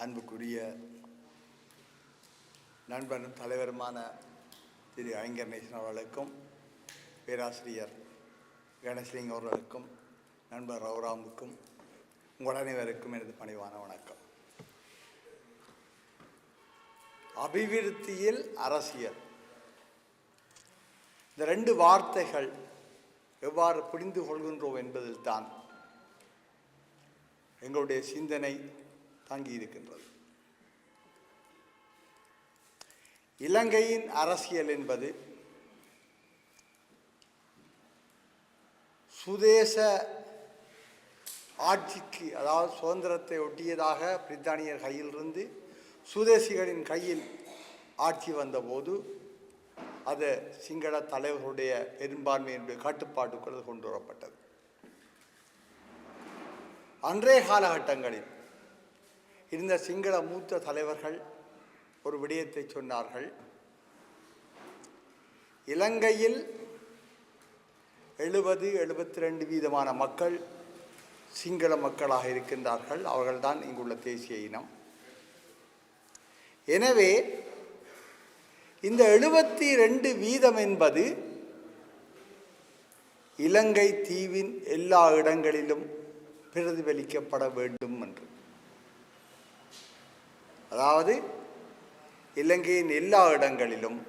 அன்புக்குரிய நண்பரும் தலைவருமான திரு ஐங்கர் நேசன் அவர்களுக்கும் பேராசிரியர் கணேசலிங்கம் அவர்களுக்கும் நண்பர் ரவுராமுக்கும் உங்கள் அனைவருக்கும் எனது பணிவான வணக்கம். அபிவிருத்தியில் அரசியல், இந்த ரெண்டு வார்த்தைகள் எவ்வாறு புரிந்து கொள்கின்றோம் என்பதில் தான் எங்களுடைய சிந்தனை தங்கியிருக்கின்றது. இலங்கையின் அரசியல் என்பது சுதேச ஆட்சிக்கு, அதாவது சுதந்திரத்தை ஒட்டியதாக பிரித்தானியர் கையிலிருந்து சுதேசிகளின் கையில் ஆட்சி வந்தபோது அது சிங்கள தலைவர்களுடைய பெரும்பான்மையினுடைய கட்டுப்பாட்டுக்குள் கொண்டு வரப்பட்டது. அன்றைய காலகட்டங்களில் இருந்த சிங்கள மூத்த தலைவர்கள் ஒரு விடயத்தை சொன்னார்கள். இலங்கையில் 70-72% மக்கள் சிங்கள மக்களாக இருக்கின்றார்கள். அவர்கள்தான் இங்குள்ள தேசிய இனம். எனவே இந்த 72% என்பது இலங்கை தீவின் எல்லா இடங்களிலும் பிரதிபலிக்கப்பட வேண்டும் என்று, அதாவது இலங்கையின் எல்லா இடங்களிலும்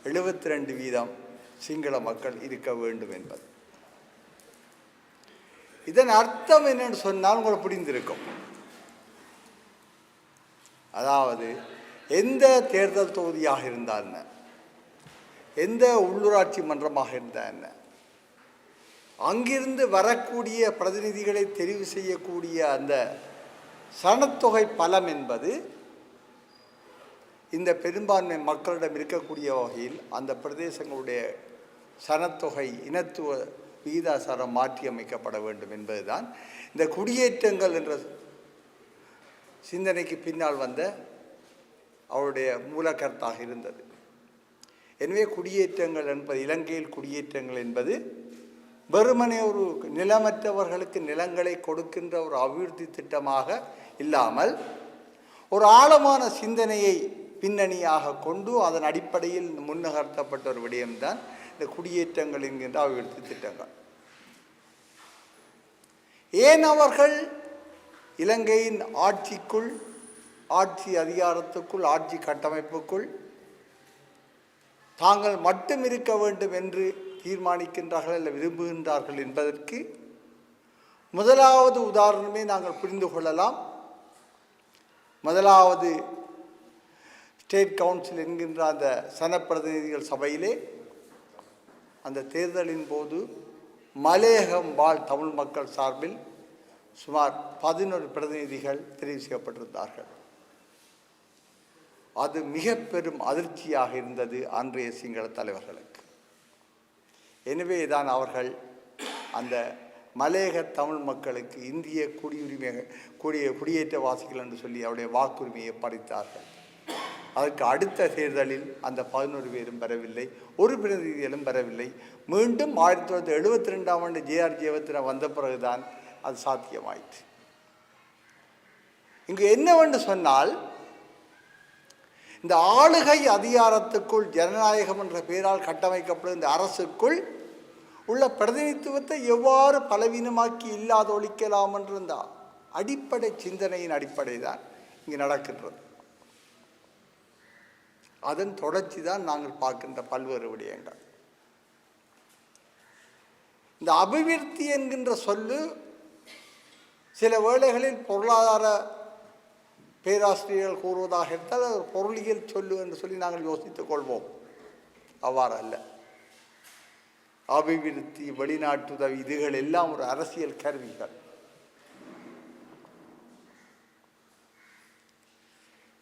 72% சிங்கள மக்கள் இருக்க வேண்டும் என்பது. இதன் அர்த்தம் என்னன்னு சொன்னால் உங்களுக்கு புரிந்திருக்கும். அதாவது எந்த தேர்தல் தொகுதியாக இருந்தால் என்ன, எந்த உள்ளூராட்சி மன்றமாக இருந்தால் என்ன, அங்கிருந்து வரக்கூடிய பிரதிநிதிகளை தெரிவு செய்யக்கூடிய அந்த சனத்தொகை பலம் என்பது இந்த பெரும்பான்மை மக்களிடம் இருக்கக்கூடிய வகையில் அந்த பிரதேசங்களுடைய சனத்தொகை இனத்துவ விகிதாசாரம் மாற்றி அமைக்கப்பட வேண்டும் என்பதுதான் இந்த குடியேற்றங்கள் என்ற சிந்தனைக்கு பின்னால் வந்த அவருடைய மூலக்கருத்தாக இருந்தது. எனவே குடியேற்றங்கள் என்பது, இலங்கையில் குடியேற்றங்கள் என்பது வெறுமனே ஒரு நிலமற்றவர்களுக்கு நிலங்களை கொடுக்கின்ற ஒரு அபிவிருத்தி திட்டமாக இல்லாமல் ஒரு ஆழமான சிந்தனையை பின்னணியாக கொண்டு அதன் அடிப்படையில் முன்னகர்த்தப்பட்ட ஒரு விடயம்தான் இந்த குடியேற்றங்கள் என்கின்ற அபிவிருத்தி திட்டங்கள். ஏன் அவர்கள் இலங்கையின் ஆட்சிக்குள், ஆட்சி அதிகாரத்துக்குள், ஆட்சி கட்டமைப்புக்குள் தாங்கள் மட்டும் இருக்க வேண்டும் என்று தீர்மானிக்கின்றார்கள் அல்ல விரும்புகின்றார்கள் என்பதற்கு முதலாவது உதாரணமே நாங்கள் புரிந்து கொள்ளலாம். முதலாவது ஸ்டேட் கவுன்சில் என்கின்ற அந்த சனப்பிரதிநிதிகள் சபையிலே அந்த தேர்தலின் போது மலையகம் வாழ் தமிழ் மக்கள் சார்பில் சுமார் 11 பிரதிநிதிகள் தெரிவு செய்யப்பட்டிருந்தார்கள். அது மிக பெரும் அதிர்ச்சியாக இருந்தது அன்றைய சிங்கள தலைவர்களுக்கு. எனவே தான் அவர்கள் அந்த மலையக தமிழ் மக்களுக்கு இந்திய குடியேற்றவாசிகள் என்று சொல்லி அவருடைய வாக்குரிமையை பறித்தார்கள். அதற்கு அடுத்த தேர்தலில் அந்த 11 பேரும் பெறவில்லை, ஒரு பிரதிநிதிகளும் பெறவில்லை. மீண்டும் 1972ஆம் ஆண்டு ஜேஆர் ஜெயவர்தனா வந்த பிறகுதான் அது சாத்தியமாயிற்று. இங்கு என்னவென்று சொன்னால், இந்த ஆளுகை அதிகாரத்துக்குள், ஜனநாயகம் என்ற பெயரால் கட்டமைக்கப்படும் இந்த அரசுக்குள் உள்ள பிரதிநிதித்துவத்தை எவ்வாறு பலவீனமாக்கி இல்லாத ஒழிக்கலாம் என்ற இந்த அடிப்படை சிந்தனையின் அடிப்படை தான் இங்கு நடக்கின்றது. அதன் தொடர்ச்சி தான் நாங்கள் பார்க்கின்ற பல்வேறு விடயங்கள். இந்த அபிவிருத்தி என்கின்ற சொல்லு சில வேளைகளில் பொருளாதார பேராசிரியர்கள் கூறுவதாக இருந்தால் அது ஒரு பொருளியல் சொல்லு என்று சொல்லி நாங்கள் யோசித்துக் கொள்வோம். அவ்வாறு அல்ல. அபிவிருத்தி, வெளிநாட்டுதவி, இதுகள் எல்லாம் ஒரு அரசியல் கருவிகள்.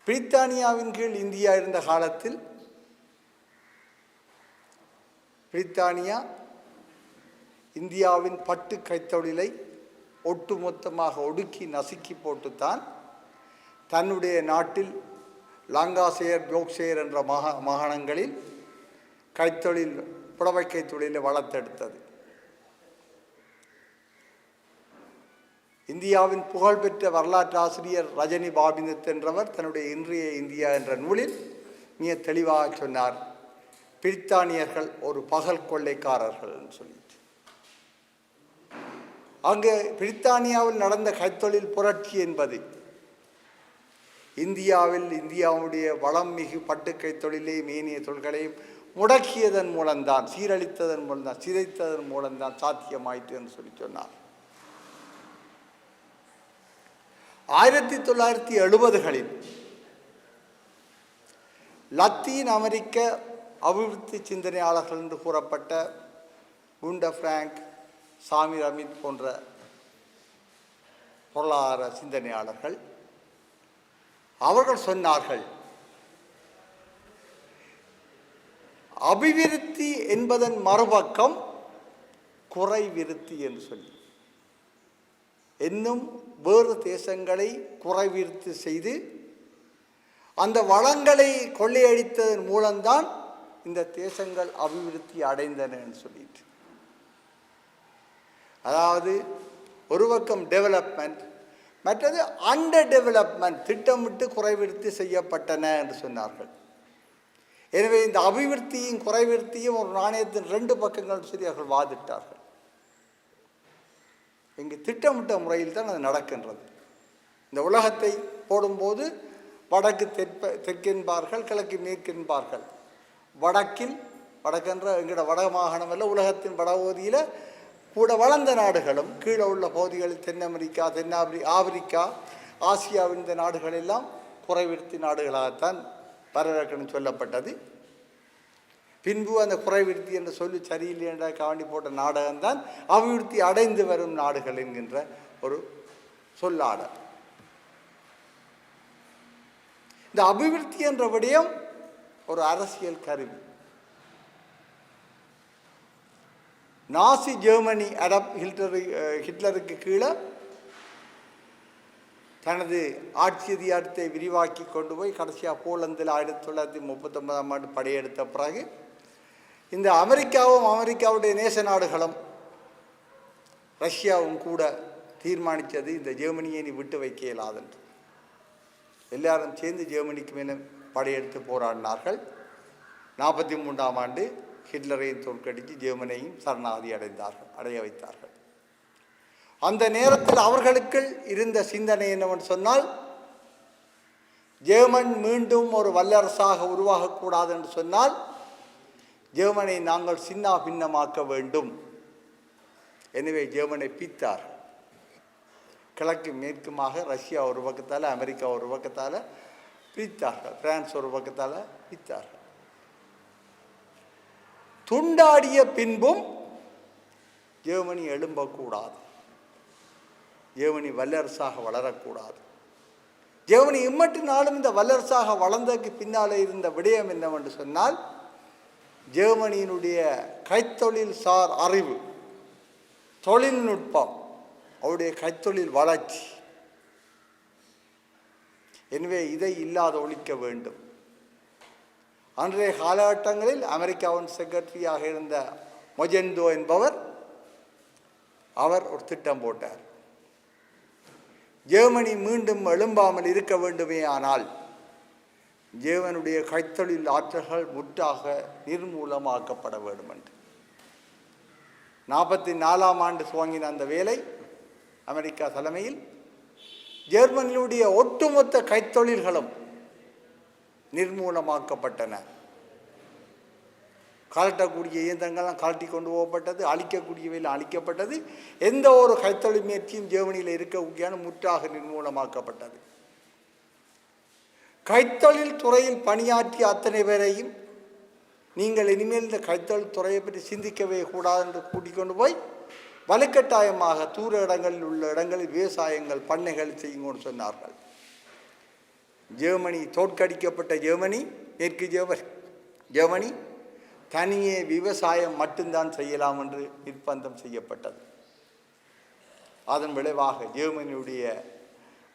பிரித்தானியாவின் கீழ் இந்தியா இருந்த காலத்தில் பிரித்தானியா இந்தியாவின் பட்டு கைத்தொழிலை ஒட்டுமொத்தமாக ஒடுக்கி நசுக்கி போட்டுத்தான் தன்னுடைய நாட்டில் லாங்காசேயர், யோக்ஷேயர் என்ற மாகாணங்களில் கைத்தொழில், புடவை கைத்தொழிலை வளர்த்தெடுத்தது. இந்தியாவின் புகழ்பெற்ற வரலாற்று ஆசிரியர் ரஜினி பாபிதத் என்றவர் தன்னுடைய இன்றைய இந்தியா என்ற நூலில் மிக தெளிவாக சொன்னார், பிரித்தானியர்கள் ஒரு பகல் கொள்ளைக்காரர்கள் என்று சொல்லிட்டு. அங்கு பிரித்தானியாவில் நடந்த கைத்தொழில் புரட்சி என்பது இந்தியாவுடைய வளம் மிகு பட்டு கைத்தொழிலையும் ஏனைய தொழில்களையும் முடக்கியதன் மூலம்தான், சீரழித்ததன் மூலம்தான், சிதைத்ததன் மூலம்தான் சாத்தியமாயிற்று என்று சொல்லி சொன்னார். 1970களில் லத்தீன் அமெரிக்க அபிவிருத்தி சிந்தனையாளர்கள் என்று கூறப்பட்ட குண்டர் பிராங்க், சாமி அமித் போன்ற பொருளாதார சிந்தனையாளர்கள் அவர்கள் சொன்னார்கள், அபிவிருத்தி என்பதன் மறுபக்கம் குறைவிருத்தி என்று சொல்லி, இன்னும் வேறு தேசங்களை குறைவிருத்தி செய்து அந்த வளங்களை கொள்ளையடித்ததன் மூலம்தான் இந்த தேசங்கள் அபிவிருத்தி அடைந்தன என்று சொல்லிட்டு. அதாவது ஒரு பக்கம் டெவலப்மெண்ட், மற்றது அண்டர் டெவலப்மெண்ட், திட்டமிட்டு குறைவிருத்தி செய்யப்பட்டன என்று சொன்னார்கள். எனவே இந்த அபிவிருத்தியும் குறைவிருத்தியும் ஒரு நாணயத்தின் 2 பக்கங்கள் சரி அவர்கள் வாதிட்டார்கள். இங்கு திட்டமிட்ட முறையில் தான் அது நடக்கின்றது. இந்த உலகத்தை போடும்போது வடக்கு தெற்கென்பார்கள், கிழக்கு மேற்கென்பார்கள். வடக்கென்ற எங்களோட வட மாகாணம் அல்ல, உலகத்தின் வடபகுதியில் கூட வளர்ந்த நாடுகளும் கீழே உள்ள பகுதிகளில் தென் அமெரிக்கா, ஆப்பிரிக்கா, ஆசியாவின் இந்த நாடுகள் எல்லாம் குறைவிருத்தி நாடுகளாகத்தான் வரவேற்கணும் சொல்லப்பட்டது. பின்பு அந்த குறைவிருத்தி என்று சொல்லி சரியில்லை என்ற காண்டி போட்ட நாடகம்தான் அபிவிருத்தி அடைந்து வரும் நாடுகள் என்கின்ற ஒரு சொல்லாடல். இந்த அபிவிருத்தி என்ற விடயம் ஒரு அரசியல் கருவி. நாசி ஜெர்மனி ஹிட்லருக்கு கீழே தனது ஆட்சி அதிகாரத்தை விரிவாக்கி கொண்டு போய் கடைசியாக போலந்தில் 1939ஆம் ஆண்டு படையெடுத்த பிறகு இந்த அமெரிக்காவுடைய நேச நாடுகளும் ரஷ்யாவும் கூட தீர்மானித்தது, இந்த ஜெர்மனியை நீ விட்டு வைக்க இயலாதென்று. எல்லாரும் சேர்ந்து ஜெர்மனிக்கு மேலே படையெடுத்து போராடினார்கள். 1943ஆம் ஆண்டு ஹிட்லரையும் தோற்கடித்து ஜெர்மனியையும் சரணாகதி அடைய வைத்தார்கள். அந்த நேரத்தில் அவர்களுக்குள் இருந்த சிந்தனை என்னவென்று சொன்னால், ஜெர்மன் மீண்டும் ஒரு வல்லரசாக உருவாகக்கூடாது என்று சொன்னால் ஜெர்மனை நாங்கள் சின்ன பின்னமாக்க வேண்டும். எனவே ஜெர்மனை பிரித்தார். கிழக்கு மேற்குமாக ரஷ்யா ஒரு பக்கத்தால், அமெரிக்கா ஒரு பக்கத்தால் பிரித்தார்கள். பிரான்ஸ் ஒரு பக்கத்தால் பிரித்தார்கள். துண்டாடிய பின்பும் ஜெர்மனி எழும்பக்கூடாது, ஜெர்மனி வல்லரசாக வளரக்கூடாது. ஜெர்மனி இம்மட்டு நாளும் இந்த வல்லரசாக வளர்ந்ததுக்கு பின்னாலே இருந்த விடயம் என்னவென்று சொன்னால், ஜெர்மனியினுடைய கைத்தொழில் சார் அறிவு, தொழில்நுட்பம், அவருடைய கைத்தொழில் வளர்ச்சி. எனவே இதை இல்லாத ஒழிக்க வேண்டும். அன்றைய காலகட்டங்களில் அமெரிக்காவின் செக்ரட்டரியாக இருந்த மொஜெண்டோ என்பவர் அவர் ஒரு திட்டம் போட்டார். ஜெர்மனி மீண்டும் எழும்பாமல் இருக்க வேண்டுமே ஆனால் ஜெர்மனுடைய கைத்தொழில் ஆற்றல்கள் முற்றாக நிர்மூலமாக்கப்பட வேண்டும் என்று. 1944ஆம் ஆண்டு துவங்கின அந்த வேலை அமெரிக்கா தலைமையில் ஜெர்மனியுடைய ஒட்டுமொத்த கைத்தொழில்களும் நிர்மூலமாக்கப்பட்டன. கலட்டக்கூடிய இயந்திரங்கள்லாம் கலட்டி கொண்டு போகப்பட்டது, அழிக்கக்கூடியவையில் அழிக்கப்பட்டது. எந்த ஒரு கைத்தொழில் முயற்சியும் ஜெர்மனியில் இருக்கக்கூடிய முற்றாக நிர்மூலமாக்கப்பட்டது. கைத்தொழில் துறையில் பணியாற்றிய அத்தனை பேரையும் நீங்கள் இனிமேல் இந்த கைத்தொழில் துறையை பற்றி சிந்திக்கவே கூடாது என்று கூட்டிக் கொண்டு போய் வலுக்கட்டாயமாக தூர இடங்களில் உள்ள இடங்களில் விவசாயங்கள் பண்ணைகள் செய்யுங்கன்னு சொன்னார்கள். ஜெர்மனி தோற்கடிக்கப்பட்ட ஜெர்மனி, மேற்கு ஜெர்மனி தனியே விவசாயம் மட்டும்தான் செய்யலாம் என்று நிர்பந்தம் செய்யப்பட்டது. அதன் விளைவாக ஜெர்மனியுடைய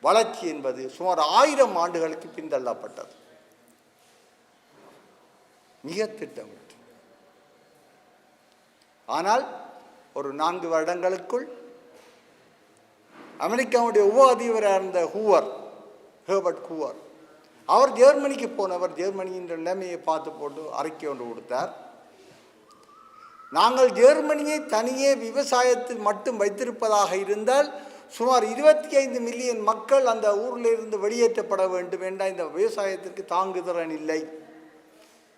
வளர்ச்சி என்பது சுமார் 1000 ஆண்டுகளுக்கு பின்தள்ளப்பட்டது. மிக திட்டமிட்டு. ஆனால் ஒரு 4 வருடங்களுக்குள் அமெரிக்காவுடைய உப அதிபராக இருந்த ஹெர்பர்ட் ஹூவர், அவர் ஜெர்மனிக்கு போனவர். ஜெர்மனியின் நிலைமையை பார்த்து போட்டு அறிக்கை ஒன்று கொடுத்தார். நாங்கள் ஜெர்மனியை தனியே விவசாயத்தில் மட்டும் வைத்திருப்பதாக இருந்தால் சுமார் 25 மில்லியன் மக்கள் அந்த ஊரில் இருந்து வெளியேற்றப்பட வேண்டும் என்றால் இந்த விவசாயத்திற்கு தாங்குதிறன் இல்லை.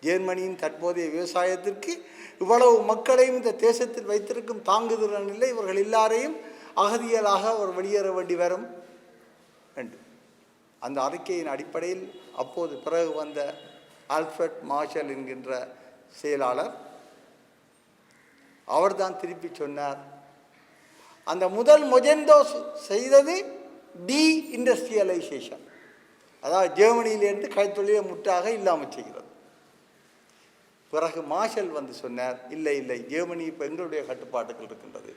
ஜெர்மனியின் தற்போதைய விவசாயத்திற்கு இவ்வளவு மக்களையும் இந்த தேசத்தில் வைத்திருக்கும் தாங்குதிறன் இல்லை. இவர்கள் எல்லாரையும் அகதிகளாக அவர் வெளியேற வேண்டி வரும் என்று அந்த அறிக்கையின் அடிப்படையில் அப்போது பிறகு வந்த ஆல்ஃபிரட் மார்ஷல் என்கின்ற செயலாளர் அவர்தான் திருப்பி சொன்னார், அந்த முதல் மொஜெண்டோ செய்தது டி இண்டஸ்ட்ரியலைசேஷன், அதாவது ஜெர்மனியிலிருந்து கைத்தொழிலை முற்றாக இல்லாமல் செய்கிறது. பிறகு மார்ஷல் வந்து சொன்னார், இல்லை இல்லை, ஜெர்மனி இப்போ எங்களுடைய கட்டுப்பாட்டுகள் இருக்கின்றது,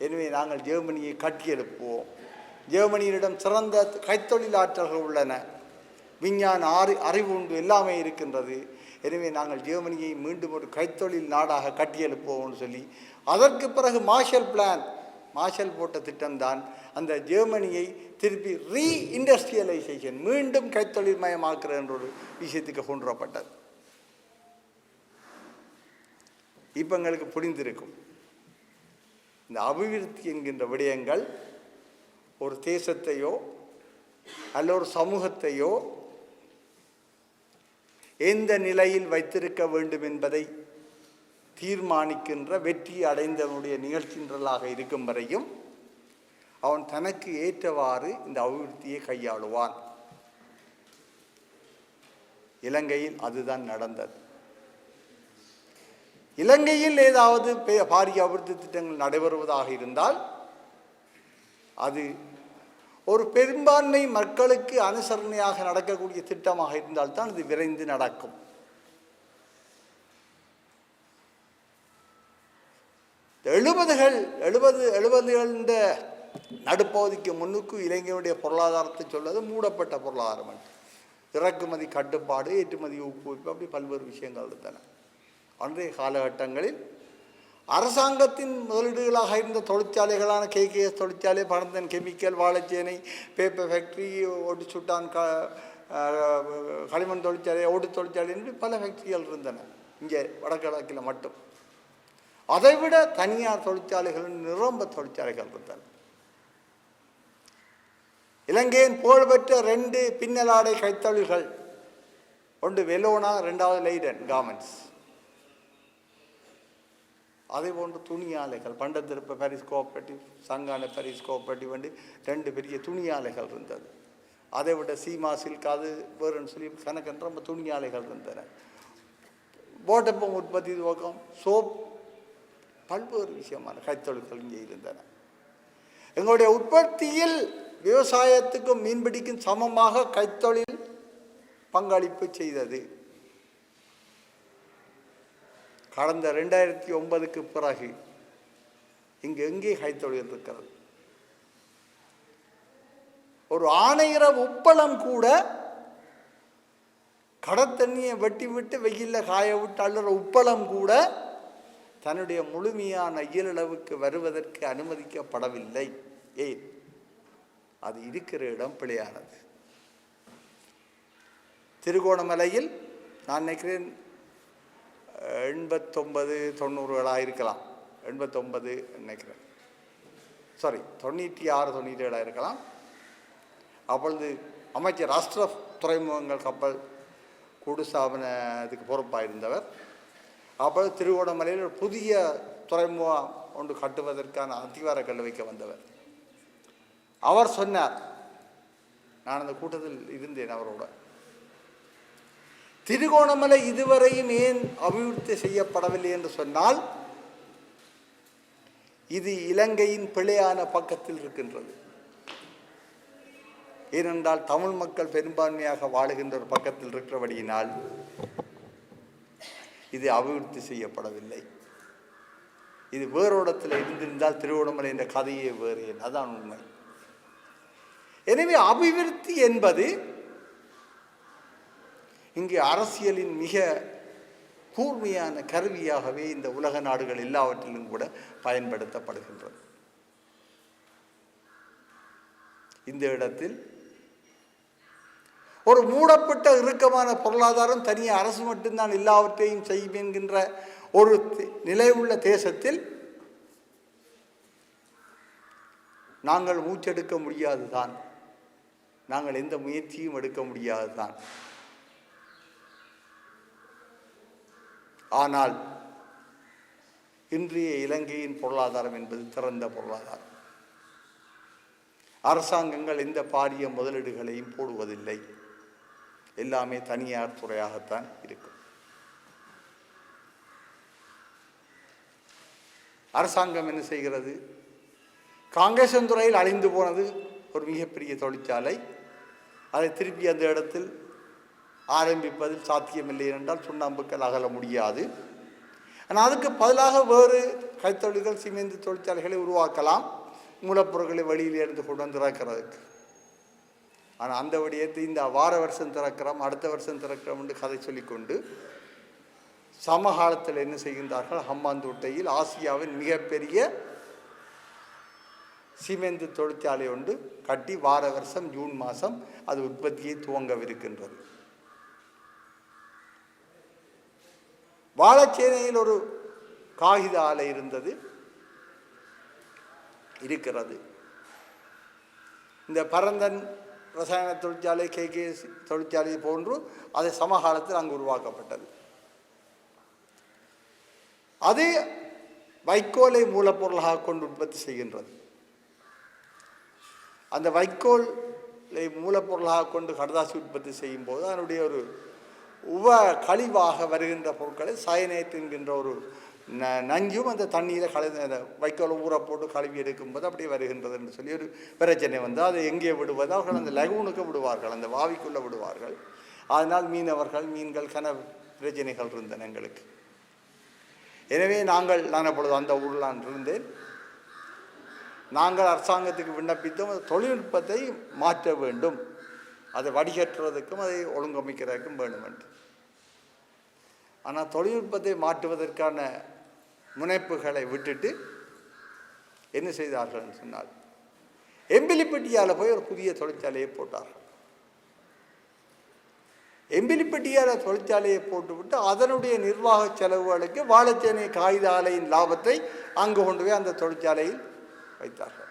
எனவே நாங்கள் ஜெர்மனியை கட்டியெழுப்புவோம். ஜெர்மனியிடம் சிறந்த கைத்தொழில் ஆற்றல்கள் உள்ளன, விஞ்ஞான அறிவு உண்டு, எல்லாமே இருக்கின்றது. எனவே நாங்கள் ஜெர்மனியை மீண்டும் ஒரு கைத்தொழில் நாடாக கட்டியெழுப்போம்னு சொல்லி அதற்கு பிறகு மார்ஷல் போட்ட திட்டம்தான் அந்த ஜெர்மனியை திருப்பி ரீஇண்டஸ்ட்ரியலைசேஷன், மீண்டும் கைத்தொழில் மயமாக்குற என்ற ஒரு விஷயத்துக்கு கொண்டு வரப்பட்டது. இப்போ எங்களுக்கு புரிந்திருக்கும், இந்த அபிவிருத்தி என்கின்ற விடயங்கள் ஒரு தேசத்தையோ அல்ல ஒரு சமூகத்தையோ எந்த நிலையில் வைத்திருக்க வேண்டும் என்பதை தீர்மானிக்கின்ற வெற்றி அடைந்தவனுடைய நிகழ்ச்சின்றலாக இருக்கும் வரையும் அவன் தனக்கு ஏற்றவாறு இந்த அபிவிருத்தியை கையாளுவான். இலங்கையில் அதுதான் நடந்தது. இலங்கையில் ஏதாவது பாரிய அபிவிருத்தி திட்டங்கள் நடைபெறுவதாக இருந்தால் அது ஒரு பெரும்பான்மை மக்களுக்கு அனுசரணையாக நடக்கக்கூடிய திட்டமாக இருந்தால்தான் இது விரைந்து நடக்கும். எழுபதுகள் நடுப்பகுதிக்கு முன்னுக்கு இலங்கையுடைய பொருளாதாரத்தை சொல்வது மூடப்பட்ட பொருளாதாரம், இறக்குமதி கட்டுப்பாடு, ஏற்றுமதி ஊக்குவிப்பு, அப்படி பல்வேறு விஷயங்கள் இருந்தன. அன்றைய காலகட்டங்களில் அரசாங்கத்தின் முதலீடுகளாக இருந்த தொழிற்சாலைகளான KKS தொழிற்சாலை, Paranthan chemical, Valaichchenai, paper factory, Oddusuddan களிமண் தொழிற்சாலை, ஓட்டு தொழிற்சாலை என்று பல ஃபேக்ட்ரிகள் இருந்தன இங்கே வடகிழக்கில் மட்டும். அதைவிட தனியார் தொழிற்சாலைகள் நிரம்ப தொழிற்சாலைகள் இருந்தன. இலங்கையின் புகழ்பெற்ற 2 பின்னலாடை கைத்தொழில்கள், ஒன்று வெலோனா, 2வது லைடன் கார்மெண்ட்ஸ். அதே போன்று துணி ஆலைகள், பண்டத்திருப்ப பாரிஸ் கோஆபரேட்டிவ், சங்கான பாரிஸ் கோஆபரேட்டிவ் வந்து 2 பெரிய துணி ஆலைகள் இருந்தது. அதை விட சீமா சில்க், அது வேறுன்னு சொல்லி கணக்கென்று ரொம்ப துணி ஆலைகள் இருந்தன. போட்டப்பம் உற்பத்தி துவக்கம், சோப், பல்வேறு விஷயமான கைத்தொழில்கள் இங்கே இருந்தன. எங்களுடைய உற்பத்தியில் விவசாயத்துக்கும் மீன்பிடிக்கும் சமமாக கைத்தொழில் பங்களிப்பு செய்தது. கடந்த 2009க்கு பிறகு இங்கு எங்கே கைத்தொழில் இருக்கிறது? ஒரு ஆணையிற உப்பளம் கூட கடத்தண்ணியை வெட்டி விட்டு வெயிலில் காய விட்டு அள்ளுற உப்பளம் கூட தன்னுடைய முழுமையான இயலளவுக்கு வருவதற்கு அனுமதிக்கப்படவில்லை. ஏன்? அது இருக்கிற இடம் பிழையானது. திருகோணமலையில் நான் நினைக்கிறேன் 89-90 இருக்கலாம், 89 நினைக்கிறேன், சாரி 96-97 இருக்கலாம். அப்பொழுது அமைச்சர் அஸ்ரஃப் துறைமுகங்கள் கப்பல் கூடுசாபனத்துக்கு பொறுப்பாக இருந்தவர். அப்பொழுது திருகோணமலையில் ஒரு புதிய துறைமுகம் ஒன்று கட்டுவதற்கான அதிகாரங்கள் வைக்க வந்தவர். அவர் சொன்னார், நான் அந்த கூட்டத்தில் இருந்தேன் அவரோட, திருகோணமலை இதுவரையும் ஏன் அபிவிருத்தி செய்யப்படவில்லை என்று சொன்னால் இது இலங்கையின் பிழையான பக்கத்தில் இருக்கின்றது. ஏனென்றால் தமிழ் மக்கள் பெரும்பான்மையாக வாழுகின்ற ஒரு பக்கத்தில் இருக்கிறபடியினால் இது அபிவிருத்தி செய்யப்படவில்லை. இது வேறு இடத்தில் இருந்திருந்தால் திருகோணமலை என்ற கதையே வேறு, அதான் உண்மை. எனவே அபிவிருத்தி என்பது இங்கே அரசியலின் மிக கூர்மையான கருவியாகவே இந்த உலக நாடுகள் எல்லாவற்றிலும் கூட பயன்படுத்தப்படுகின்றது. இந்த இடத்தில் ஒரு மூடப்பட்ட இறுக்கமான பொருளாதாரம், தனியாக அரசு மட்டும்தான் எல்லாவற்றையும் செய்யும் என்கின்ற ஒரு நிலை உள்ள தேசத்தில் நாங்கள் மூச்செடுக்க முடியாதுதான், நாங்கள் எந்த முயற்சியும் எடுக்க முடியாதுதான். ஆனால் இன்றைய இலங்கையின் பொருளாதாரம் என்பது திறந்த பொருளாதாரம். அரசாங்கங்கள் எந்த பாரிய முதலீடுகளையும் போடுவதில்லை, எல்லாமே தனியார் துறையாகத்தான் இருக்கும். அரசாங்கம் என்ன செய்கிறது? காங்கேசன் துறையில் அழிந்து போனது ஒரு மிகப்பெரிய தொழிற்சாலை, அதை திருப்பி அந்த இடத்தில் ஆரம்பிப்பதில் சாத்தியமில்லை என்றால் சுண்ணாம்புக்கள் அகல முடியாது. ஆனால் அதுக்கு பதிலாக வேறு கைத்தொழில்கள், சிமெந்து தொழிற்சாலைகளை உருவாக்கலாம், மூலப்பொருட்களை வெளியிலிருந்து கொண்டு வந்து திறக்கிறதுக்கு. ஆனால் அந்த விடயத்தை இந்த வார வருஷம் திறக்கிறோம், அடுத்த வருஷம் திறக்கிறோம் என்று கதை சொல்லிக்கொண்டு சமகாலத்தில் என்ன செய்கின்றார்கள்? ஹம்பாந்தோட்டையில் ஆசியாவின் மிகப்பெரிய சிமெந்து தொழிற்சாலை ஒன்று கட்டி வார வருஷம் ஜூன் மாதம் அது உற்பத்தியை துவங்கவிருக்கின்றது. வாழைச்சேனையில் ஒரு காகித ஆலை இருக்கிறது. இந்த பரந்தன் ரசாயன தொழிற்சாலை, KK தொழிற்சாலை போன்று அது சமகாலத்தில் அங்கு உருவாக்கப்பட்டது. அது வைக்கோலை மூலப்பொருளாக கொண்டு உற்பத்தி செய்கின்றது. அந்த வைக்கோலை மூலப்பொருளாக கொண்டு கடதாசி உற்பத்தி செய்யும் போது அதனுடைய ஒரு கழிவாக வருகின்ற பொருட்களை சயனேட் என்கின்ற ஒரு நஞ்சும் அந்த தண்ணீரை அந்த வைக்கோலை ஊற போட்டு கழுவி எடுக்கும்போது அப்படியே வருகின்றது என்று சொல்லி ஒரு பிரச்சனை வந்து அதை எங்கே விடுவது? அவர்கள் அந்த லகூனுக்கு விடுவார்கள், அந்த வாவிக்குள்ளே விடுவார்கள். அதனால் மீன்கள் கன பிரச்சனைகள் இருந்தன எங்களுக்கு. எனவே நான் அப்பொழுது அந்த ஊரில் இருந்தேன். நாங்கள் அரசாங்கத்துக்கு விண்ணப்பித்தோம், தொழில்நுட்பத்தை மாற்ற வேண்டும், அதை வடிகற்றுவதற்கும் அதை ஒழுங்கமைக்கிறதுக்கும் வேண்டும் என்று. ஆனால் தொழில்நுட்பத்தை மாற்றுவதற்கான முனைப்புகளை விட்டுட்டு என்ன செய்தார்கள் சொன்னால், எம்பிலிப்பட்டியால் போய் ஒரு புதிய தொழிற்சாலையை போட்டார்கள். எம்பிலிப்பட்டியால் தொழிற்சாலையை போட்டுவிட்டு அதனுடைய நிர்வாக செலவுகளுக்கு வாழைச்சேனை காகித ஆலையின் லாபத்தை அங்கு கொண்டு போய் அந்த தொழிற்சாலையில் வைத்தார்கள்.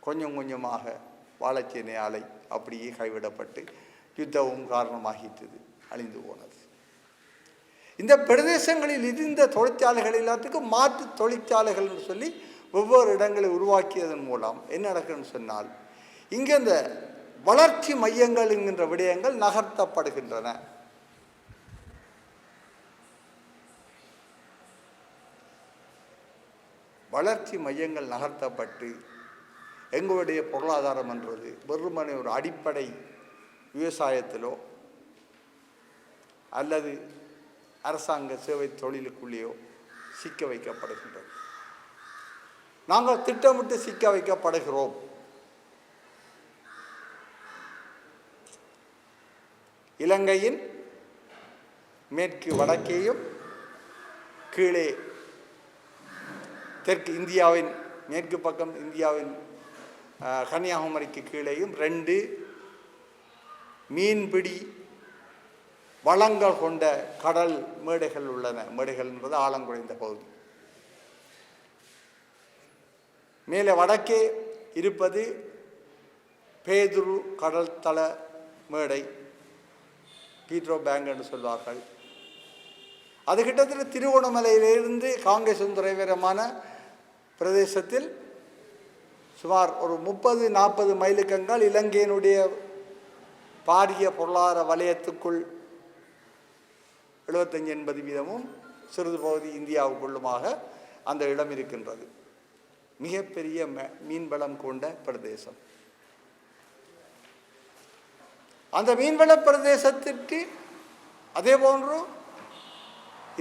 கொஞ்சம் கொஞ்சமாக வாழைச்சேனை ஆலை அப்படியே கைவிடப்பட்டு யுத்தமும் காரணமாகிட்டது, அழிந்து போனது. இந்த பிரதேசங்களில் இருந்த தொழிற்சாலைகள் எல்லாத்துக்கும் மாற்று தொழிற்சாலைகள் என்று சொல்லி ஒவ்வொரு இடங்களை உருவாக்கியதன் மூலம் என்ன நடக்குதுன்னு சொன்னால், இங்கே இந்த வளர்ச்சி மையங்கள் என்கின்ற விடயங்கள் நகர்த்தப்படுகின்றன. வளர்ச்சி மையங்கள் நகர்த்தப்பட்டு எங்களுடைய பொருளாதாரம் என்றது வெறுமனே ஒரு அடிப்படை விவசாயத்திலோ அல்லது அரசாங்க சேவை தொழிலுக்குள்ளேயோ சிக்க வைக்கப்படுகின்றது. நாங்கள் திட்டமிட்டு சிக்க வைக்கப்படுகிறோம். இலங்கையின் மேற்கு வடக்கேயும் கீழே தெற்கு இந்தியாவின் மேற்கு பக்கம் இந்தியாவின் கன்னியாகுமரிக்கு கீழேயும் 2 மீன்பிடி வளங்கள் கொண்ட கடல் மேடைகள் உள்ளன. மேடைகள் என்பது ஆழங்குறைந்த பகுதி. மேலே வடக்கே இருப்பது பேதுரு கடல் தள மேடை, பீட்ரோ பேங்க் என்று சொல்வார்கள். அது கிட்டத்தட்ட திருவோணமலையிலிருந்து காங்கேசந்துறை வரைமான பிரதேசத்தில் சுமார் ஒரு 30-40 மைலுக்கங்கால் இலங்கையினுடைய பாரிய பொருளாதார வலயத்துக்குள் 75-80% சிறிது பகுதி இந்தியாவுக்குள்ளுமாக அந்த இடம் இருக்கின்றது. மிகப்பெரிய மீன்வளம் கொண்ட பிரதேசம். அந்த மீன்வள பிரதேசத்திற்கு அதே போன்று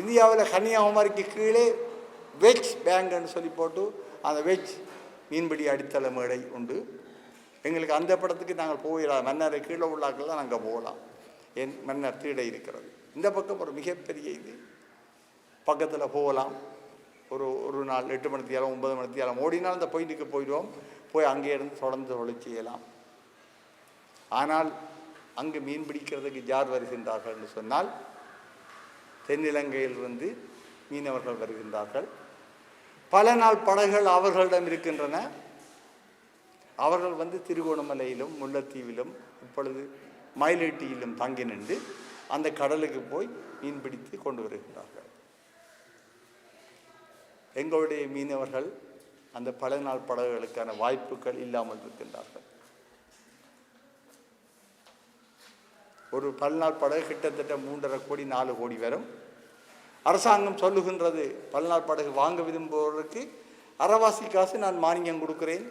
இந்தியாவில் கன்னியாகுமரிக்கு கீழே வெஜ் பேங்க்னு சொல்லி போட்டு அந்த வெஜ் மீன்பிடி அடித்தள மேடை உண்டு. எங்களுக்கு அந்த படத்துக்கு நாங்கள் போயிடலாம், மன்னர் கீழே உள்ளாக்கள் தான் நாங்கள் போகலாம். என் மன்னர் கீழே இருக்கிறது. இந்த பக்கம் ஒரு மிகப்பெரிய இது, பக்கத்தில் போகலாம். ஒரு நாள் 8 மணித்தியாலம் 9 மணித்தியாலம் ஓடினால் அந்த பாயிண்ட்டுக்கு போயிடுவோம். போய் அங்கே இருந்து தொடர்ந்து தொழில் செய்யலாம். ஆனால் அங்கு மீன் பிடிக்கிறதுக்கு யார் வருகின்றார்கள் என்று சொன்னால் தென்னிலங்கையிலிருந்து மீனவர்கள் வருகின்றார்கள். பல நாள் படகுகள் அவர்களிடம் இருக்கின்றன. அவர்கள் திருகோணமலையிலும் முல்லைத்தீவிலும் இப்பொழுது மயிலட்டியிலும் தங்கி நின்று அந்த கடலுக்கு போய் மீன் பிடித்து கொண்டு வருகின்றார்கள். எங்களுடைய மீனவர்கள் அந்த பல நாள் படகுகளுக்கான வாய்ப்புகள் இல்லாமல் இருக்கின்றார்கள். ஒரு பல நாள் படகு கிட்டத்தட்ட 3.5 கோடி 4 கோடி வரும். அரசாங்கம் சொல்லுகின்றது பல நாள் படகு வாங்க விரும்புவோருக்கு அரைவாசி காசு நான் மானியம் கொடுக்கிறேன்,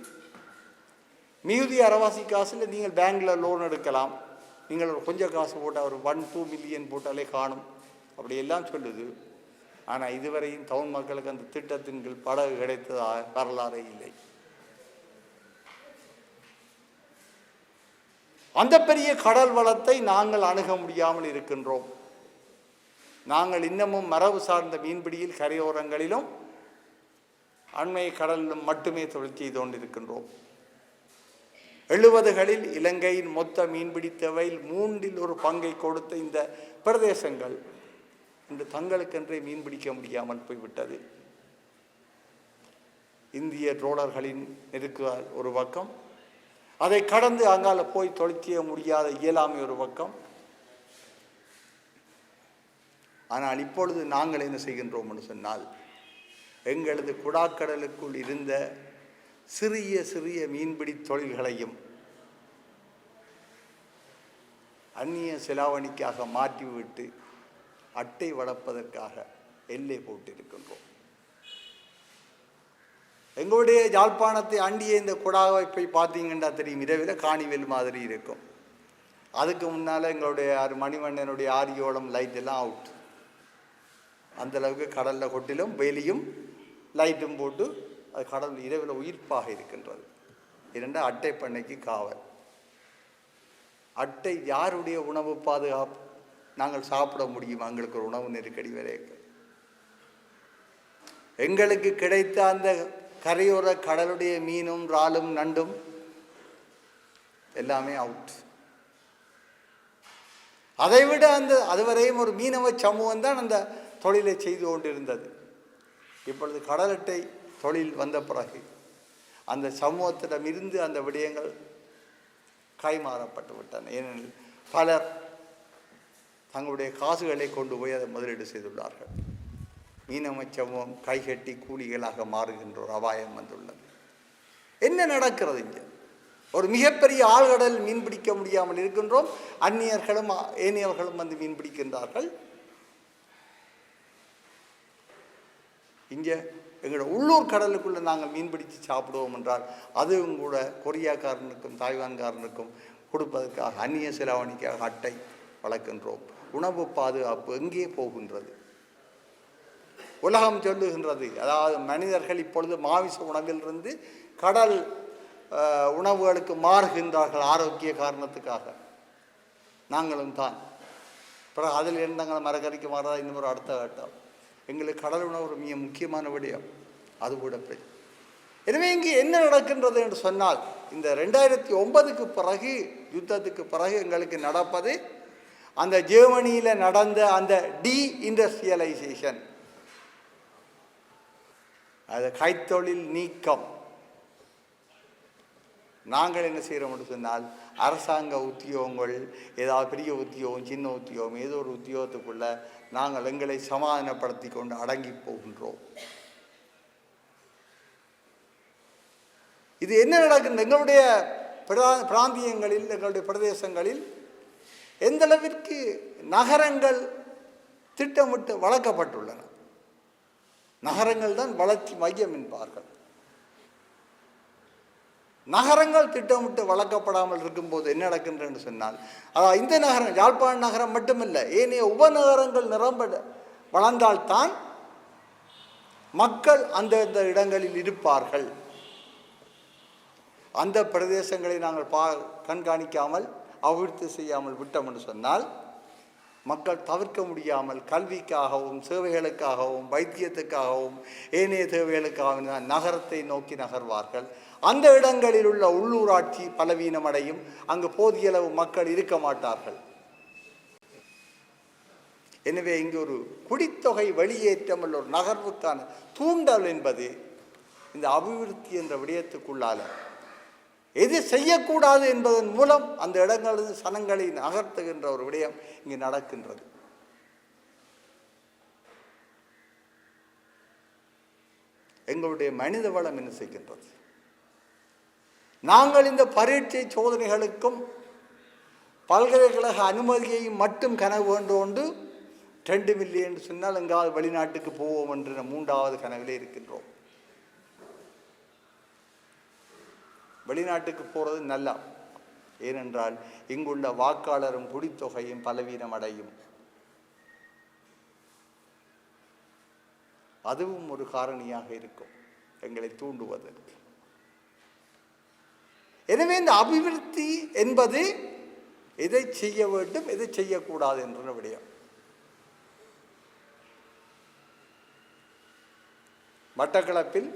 மிகுதி அரைவாசி காசில் நீங்கள் பேங்கில் லோன் எடுக்கலாம், நீங்கள் கொஞ்சம் காசு போட்டால் ஒரு 1-2 மில்லியன் போட்டாலே காணும், அப்படியெல்லாம் சொல்லுது. ஆனால் இதுவரையும் டவுன் மக்களுக்கு அந்த திட்டத்தின் கீழ் படகு கிடைத்ததா வரலாறே இல்லை. அந்த பெரிய கடல் வளத்தை நாங்கள் அணுக முடியாமல் இருக்கின்றோம். நாங்கள் இன்னமும் மரபு சார்ந்த மீன்பிடியில் கரையோரங்களிலும் அண்மை கடலிலும் மட்டுமே தொழில் செய்து கொண்டிருக்கின்றோம். 70களில் இலங்கையின் மொத்த மீன்பிடி தேவையில் 1/3 பங்கை கொடுத்த இந்த பிரதேசங்கள் இன்று தங்களுக்கென்றே மீன்பிடிக்க முடியாமல் போய்விட்டது. இந்திய ட்ரோலர்களின் நெருக்குதல் ஒரு பக்கம், அதை கடந்து அங்கால போய் தொழில் செய்ய முடியாத இயலாமை ஒரு பக்கம். ஆனால் இப்பொழுது நாங்கள் என்ன செய்கின்றோம் என்று சொன்னால் எங்களது குடாக்கடலுக்குள் இருந்த சிறிய சிறிய மீன்பிடி தொழில்களையும் அந்நிய செலாவணிக்காக மாற்றிவிட்டு அட்டை வளர்ப்பதற்காக எல்லை போட்டிருக்கின்றோம். எங்களுடைய யாழ்ப்பாணத்தை அண்டிய இந்த குடாவை போய் பார்த்தீங்கன்னா தெரியும், இரவில் காணிவெல் மாதிரி இருக்கும். அதுக்கு முன்னால் எங்களுடைய மணிவண்ணனுடைய ஆரியோளம் லைட் எல்லாம் அவுட். அந்தளவுக்கு கடலில் கொட்டிலும் வெயிலையும் லைட்டும் போட்டு அது கடல் இரவில் உயிர்ப்பாக இருக்கின்றது. இரண்டு அட்டை பண்ணைக்கு காவல். அட்டை யாருடைய உணவு பாதுகாப்பு? நாங்கள் சாப்பிட முடியும், எங்களுக்கு ஒரு உணவு நெருக்கடி வரை. எங்களுக்கு கிடைத்த அந்த கரையோர கடலுடைய மீனும் இறாலும் நண்டும் எல்லாமே அவுட். அதைவிட அதுவரையும் ஒரு மீனவ சமூகம் தான் அந்த தொழிலை செய்து கொண்டிருந்தது. இப்பொழுது கடல் அட்டை தொழில் வந்த பிறகு அந்த சமூகத்திடமிருந்து அந்த விடயங்கள் கைமாறப்பட்டு விட்டன. ஏனெனில் பலர் தங்களுடைய காசுகளை கொண்டு போய் அதை முதலீடு செய்துள்ளார்கள். மீனவ சமூகம் கைகட்டி கூலிகளாக மாறுகின்ற ஒரு அபாயம் வந்துள்ளது. என்ன நடக்கிறது இங்கே? ஒரு மிகப்பெரிய ஆழ்கடல் மீன் பிடிக்க முடியாமல் இருக்கின்றோம். அந்நியர்களும் ஏனையவர்களும் மீன் பிடிக்கின்றார்கள். இங்கே எங்களோட உள்ளூர் கடலுக்குள்ளே நாங்கள் மீன் பிடித்து சாப்பிடுவோம் என்றால் அதுவும் கூட கொரியாக்காரனுக்கும் தாய்வான்காரனுக்கும் கொடுப்பதற்காக அந்நிய செலாவணிக்காக அட்டை வளர்க்கின்றோம். உணவு பாதுகாப்பு எங்கே போகின்றது? உலகம் சொல்லுகின்றது, அதாவது மனிதர்கள் இப்பொழுது மாமிச உணவிலிருந்து கடல் உணவுகளுக்கு மாறுகின்றார்கள் ஆரோக்கிய காரணத்துக்காக. நாங்களும் தான். பிறகு அதில் இருந்தங்களை மரக்கறிக்கு மாறதா இன்னும் ஒரு அடுத்த கட்டம். எங்களுக்கு கடல் உணவு ஒரு மிக முக்கியமான விடயம். அது கூட போய் எனவே இங்கே என்ன நடக்கின்றது என்று சொன்னால் இந்த 2009க்கு பிறகு யுத்தத்துக்கு பிறகு எங்களுக்கு நடப்பது அந்த ஜெர்மனியில் நடந்த அந்த டீஇண்டஸ்ட்ரியலைசேஷன், அது கைத்தொழில் நீக்கம். நாங்கள் என்ன செய்கிறோம் என்று சொன்னால் அரசாங்க உத்தியோகங்கள், ஏதாவது பெரிய உத்தியோகம் சின்ன உத்தியோகம் ஏதோ ஒரு உத்தியோகத்துக்குள்ள நாங்கள் எங்களை சமாதானப்படுத்தி கொண்டு அடங்கி போகின்றோம். இது என்ன நடக்குது? எங்களுடைய பிராந்தியங்களில் எங்களுடைய பிரதேசங்களில் எந்த அளவிற்கு நகரங்கள் திட்டமிட்டு வளர்க்கப்பட்டுள்ளன. நகரங்கள் தான் வளர்ச்சி மையம் என்பார்கள். நகரங்கள் திட்டமிட்டு வளர்க்கப்படாமல் இருக்கும்போது என்ன நடக்கின்றன்னு சொன்னால், அதாவது இந்த நகரம் யாழ்ப்பாண நகரம் மட்டுமில்லை, ஏனைய உபநகரங்கள் நிரம்ப வளர்ந்தால்தான் மக்கள் அந்தந்த இடங்களில் இருப்பார்கள். அந்த பிரதேசங்களை நாங்கள் கண்காணிக்காமல் அபிவிருத்தி செய்யாமல் விட்டோம் என்று சொன்னால் மக்கள் தவிர்க்க முடியாமல் கல்விக்காகவும் சேவைகளுக்காகவும் வைத்தியத்துக்காகவும் ஏனைய தேவைகளுக்காகவும் தான் நகரத்தை நோக்கி நகர்வார்கள். அந்த இடங்களில் உள்ள உள்ளூராட்சி பலவீனமடையும். அங்கு போதிய அளவு மக்கள் இருக்க மாட்டார்கள். எனவே இங்கு ஒரு குடித்தொகை வெளியேற்றம் அல்ல ஒரு நகர்வுக்கான தூண்டல் என்பது இந்த அபிவிருத்தி என்ற விடயத்துக்குள்ளால எது செய்யக்கூடாது என்பதன் மூலம் அந்த இடங்களிலிருந்து சனங்களை நகர்த்துகின்ற ஒரு விடயம் இங்கு நடக்கின்றது. எங்களுடைய மனித வளம் என்ன செய்கின்றது? நாங்கள் இந்த பரீட்சை சோதனைகளுக்கும் பல்கலைக்கழக அனுமதியை மட்டும் கனவு கொண்டு 2 மில்லியன் சொன்னால் எங்காவது வெளிநாட்டுக்கு போவோம் என்று 3வது கனவிலே இருக்கின்றோம். வெளிநாட்டுக்கு போகிறது நல்லா. ஏனென்றால் இங்குள்ள வாக்காளரும் குடித்தொகையும் பலவீனம் அடையும். அதுவும் ஒரு காரணியாக இருக்கும் எங்களை தூண்டுவதற்கு. எனவே இந்த அபிவிருத்தி என்பது எதை செய்ய வேண்டும் எதை செய்யக்கூடாது என்ற விடயம். மட்டக்களப்பில்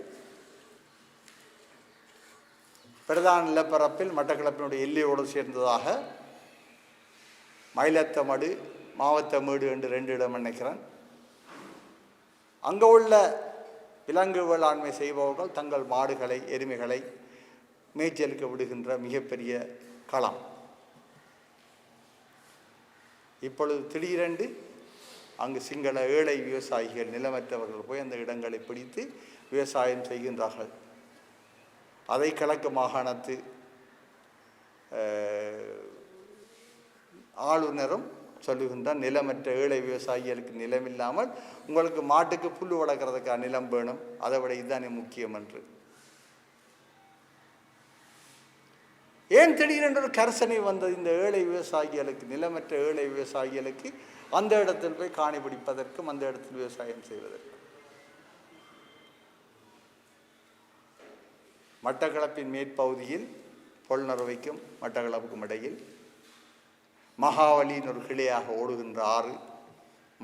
பிரதான நிலப்பரப்பில் மட்டக்களப்பினுடைய எல்லையோடு சேர்ந்ததாக மயிலத்தமடு மாவத்தமேடு என்று 2 இடம் நினைக்கிறேன். அங்கே உள்ள விலங்கு வேளாண்மை செய்பவர்கள் தங்கள் மாடுகளை எருமைகளை மேய்ச்சலுக்கு விடுகின்ற மிகப்பெரிய களம். இப்பொழுது திடீரென்று அங்கு சிங்கள ஏழை விவசாயிகள் நிலமற்றவர்கள் போய் அந்த இடங்களை பிடித்து விவசாயம் செய்கின்றார்கள். அதை கிழக்கு மாகாணத்து ஆளுநரும் சொல்லுகின்ற நிலமற்ற ஏழை விவசாயிகளுக்கு நிலம் இல்லாமல் உங்களுக்கு மாட்டுக்கு புல் வளர்க்குறதுக்காக நிலம் வேணும், அதை விட இதுதானே முக்கியம் என்று. ஏன் திடீரென்று ஒரு கரசனை வந்தது இந்த ஏழை விவசாயிகளுக்கு, நிலமற்ற ஏழை விவசாயிகளுக்கு அந்த இடத்தில் போய் காணி பிடிப்பதற்கும் அந்த இடத்தில் விவசாயம் செய்வதற்கும்? மட்டக்களப்பின் மேற்பகுதியில் பொல்நறுவைக்கும் மட்டக்களப்புக்கும் இடையில் மகாவலியின் ஒரு கிளையாக ஓடுகின்ற ஆறு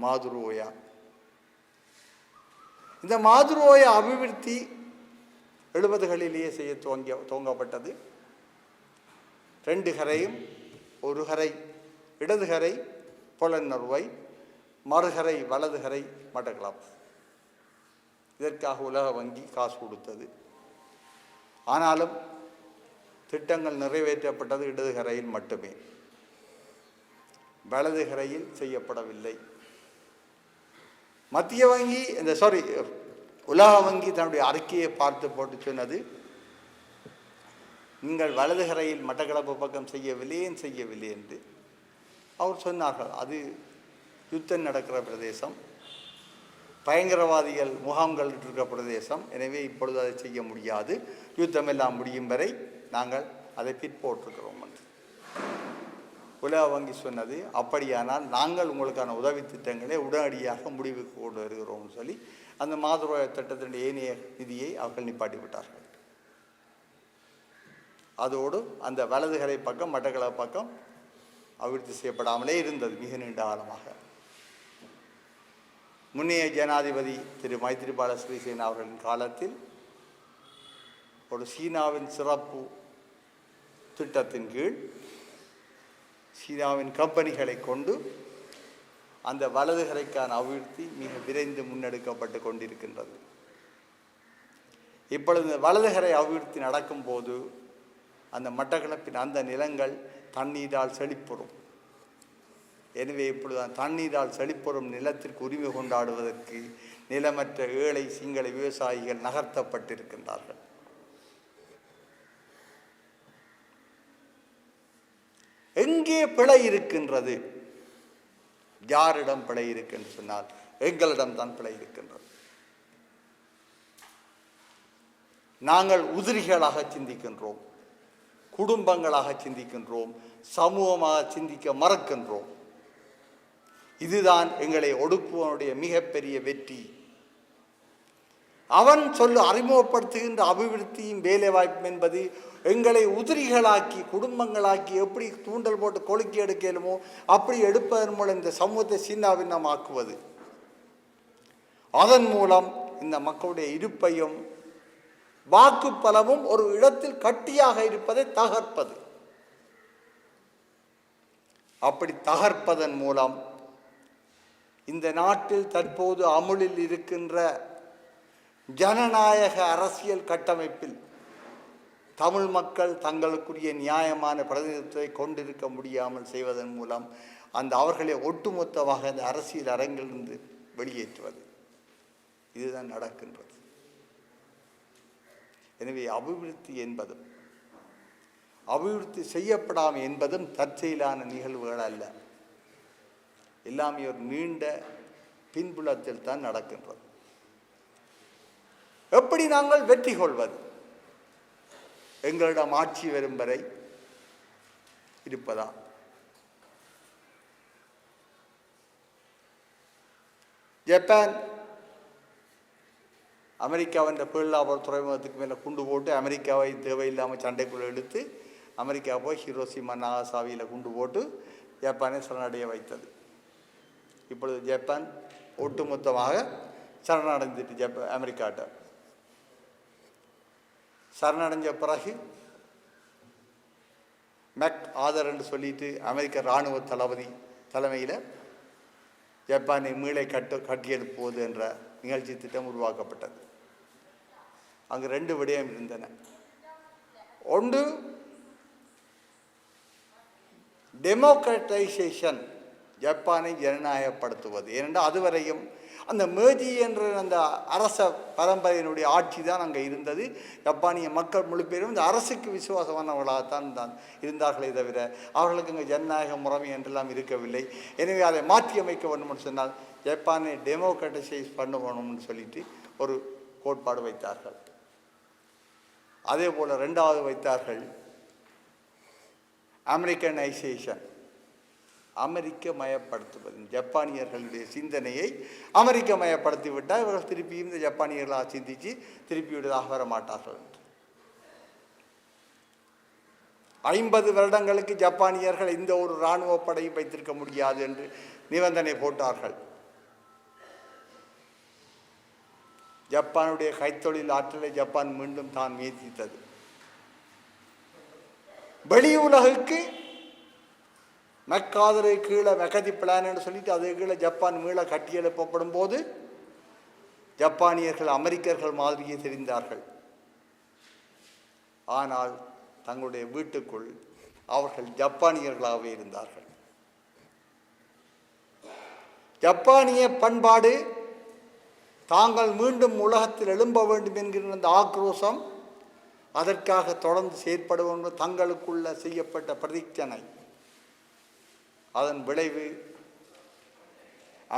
மாதுருவோயா. இந்த மாதுருவோயா அபிவிருத்தி 70களிலேயே செய்ய துவங்கப்பட்டது. 2 கரையும், ஒரு கரை இடது கரை பொலன்னறுவை, மறுகரை வலது கரை மட்டக்களப்பு. இதற்காக உலக வங்கி காசு கொடுத்தது. ஆனாலும் திட்டங்கள் நிறைவேற்றப்பட்டது இடது கரையில் மட்டுமே, வலது கரையில் செய்யப்படவில்லை. மத்திய வங்கி உலக வங்கி தன்னுடைய அறிக்கையை பார்த்து போட்டு சொன்னது, நீங்கள் வலது கரையில் மட்டக்களப்பு பக்கம் செய்யவில்லை என்று அவர் சொன்னார்கள். அது யுத்தம் நடக்கிற பிரதேசம், பயங்கரவாதிகள் முகாம்கள் இருக்கிற பிரதேசம். எனவே இப்பொழுது அதை செய்ய முடியாது, யுத்தம் எல்லாம் முடியும் வரை நாங்கள் அதை பிற்போட்டிருக்கிறோம் என்று உலக வங்கி சொன்னது. அப்படியானால் நாங்கள் உங்களுக்கான உதவி திட்டங்களை உடனடியாக முடிவுக்கு கொண்டு வருகிறோம்னு சொல்லி அந்த மாதுரோய திட்டத்தினுடைய ஏனைய நிதியை அவர்கள் நிப்பாட்டி விட்டார்கள். அதோடு அந்த வலதுகரை பக்கம் மட்டக்களப்பு பக்கம் அபிவிருத்தி செய்யப்படாமலே இருந்தது மிக நீண்ட காலமாக. முன்னைய ஜனாதிபதி திரு மைத்ரிபால சிறிசேனா அவர்களின் காலத்தில் ஒரு சீனாவின் சிறப்பு திட்டத்தின் கீழ் சீனாவின் கம்பெனிகளை கொண்டு அந்த வலதுகரைக்கான அபிவிருத்தி மிக விரைந்து முன்னெடுக்கப்பட்டு கொண்டிருக்கின்றது. இப்பொழுது வலதுகரை அபிவிருத்தி நடக்கும் போது அந்த மட்டக்களப்பின் அந்த நிலங்கள் தண்ணீரால் செழிப்புறும். எனவே இப்பொழுது தண்ணீரால் செழிப்புறும் நிலத்திற்கு உரிமை கொண்டாடுவதற்கு நிலமற்ற ஏழை சிங்கள விவசாயிகள் நகர்த்தப்பட்டிருக்கின்றார்கள். எங்கே பிழை இருக்கின்றது? யாரிடம் பிழை இருக்கு சொன்னால் எங்களிடம் தான் பிழை இருக்கின்றது. நாங்கள் உதிரிகளாக சிந்திக்கின்றோம், குடும்பங்களாக சிந்திக்கின்றோம், சமூகமாக சிந்திக்க மறக்கின்றோம். இதுதான் எங்களை ஒடுக்குவனுடைய மிகப்பெரிய வெற்றி. அவன் அறிமுகப்படுத்துகின்ற அபிவிருத்தியும் வேலை வாய்ப்பும் என்பது எங்களை உதிரிகளாக்கி குடும்பங்களாக்கி எப்படி தூண்டல் போட்டு கொளுக்கி எடுக்கலுமோ அப்படி எடுப்பதன் மூலம் இந்த சமூகத்தை சின்னாபின்னமாக்குவது, அதன் மூலம் இந்த மக்களுடைய இருப்பையும் வாக்கு பலமும் ஒரு இடத்தில் கட்டியாக இருப்பதை தகர்ப்பது. அப்படி தகர்ப்பதன் மூலம் இந்த நாட்டில் தற்போது அமுலில் இருக்கின்ற ஜனநாயக அரசியல் கட்டமைப்பில் தமிழ் மக்கள் தங்களுக்குரிய நியாயமான பிரதிநிதித்துவத்தை கொண்டிருக்க முடியாமல் செய்வதன் மூலம் அந்த அவர்களை ஒட்டுமொத்தமாக அந்த அரசியல் அரங்கிலிருந்து வெளியேற்றுவது, இதுதான் நடக்கின்றது. எனவே அபிவிருத்தி என்பதும் அபிவிருத்தி செய்யப்படாமல் என்பதும் தற்செயலான நிகழ்வுகள் அல்ல. எல்லாமே ஒரு நீண்ட பின்புலத்தில் தான் நடக்கின்றது. எப்படி நாங்கள் வெற்றி கொள்வது? எங்களிடம் ஆட்சி வரும் வரை இருப்பதா? ஜப்பான் அமெரிக்காவின் பேர்லாபுரம் துறைமுகத்துக்கு மேலே குண்டு போட்டு அமெரிக்காவை தேவையில்லாமல் சண்டைக்குள்ளே இழுத்து அமெரிக்கா போய் ஹிரோஷிமா நாகாசாவியில் குண்டு போட்டு ஜப்பானை சரணடைய வைத்தது. இப்பொழுது ஜப்பான் ஒட்டுமொத்தமாக சரணடைந்துட்டு அமெரிக்காட்ட சரணடைஞ்ச பிறகு மெக் ஆதர் என்று சொல்லிட்டு அமெரிக்க இராணுவ தளபதி தலைமையில் ஜப்பானை மீளை கட்டியெழுப்புவது என்ற நிகழ்ச்சி திட்டம் உருவாக்கப்பட்டது. அங்கு 2 விடயம் இருந்தன. ஒன்று, டெமோக்ரட்டைசேஷன், ஜப்பானை ஜனநாயகப்படுத்துவது. ஏனென்றால் அதுவரையும் அந்த மேஜி என்ற அந்த அரச பரம்பரையினுடைய ஆட்சி தான் அங்கே இருந்தது. ஜப்பானிய மக்கள் முழு பேரும் இந்த அரசுக்கு விசுவாசமானவர்களாகத்தான் இருந்தார்களே தவிர அவர்களுக்கு அங்கே ஜனநாயக முறைமை என்றெல்லாம் இருக்கவில்லை. எனவே அதை மாற்றி அமைக்க வேண்டும் என்று சொன்னால் ஜப்பானை டெமோக்ரட்டைசைஸ் பண்ண வேணும்னு சொல்லிட்டு ஒரு கோட்பாடு வைத்தார்கள். அதே போல் 2வது வைத்தார்கள் அமெரிக்கனைசேஷன், அமெரிக்க மயப்படுத்துவது. ஜப்பானியர்களுடைய சிந்தனையை அமெரிக்க மயப்படுத்திவிட்டால் இவர்கள் திருப்பியும் இந்த ஜப்பானியர்களாக சிந்தித்து திருப்பி விடுவதாக வர மாட்டார்கள். 50 வருடங்களுக்கு ஜப்பானியர்கள் இந்த ஒரு இராணுவ படையும் வைத்திருக்க முடியாது என்று நிபந்தனை போட்டார்கள். ஜப்பானுடைய கைத்தொழில் ஆற்றலை ஜப்பான் மீண்டும் தான் முயற்சித்தது. வெளி உலகுக்கு மெக்காதரை கீழே மெகதி பிளான் என்று சொல்லிட்டு அது கீழே ஜப்பான் மீள கட்டியெழுப்பப்படும் போது ஜப்பானியர்கள் அமெரிக்கர்கள் மாதிரியே தெரிந்தார்கள். ஆனால் தங்களுடைய வீட்டுக்குள் அவர்கள் ஜப்பானியர்களாகவே இருந்தார்கள். ஜப்பானிய பண்பாடு தாங்கள் மீண்டும் உலகத்தில் எழும்ப வேண்டும் என்கிற அந்த ஆக்ரோஷம், அதற்காக தொடர்ந்து செயற்படும் தங்களுக்குள்ள செய்யப்பட்ட பிரதிஜனை, அதன் விளைவு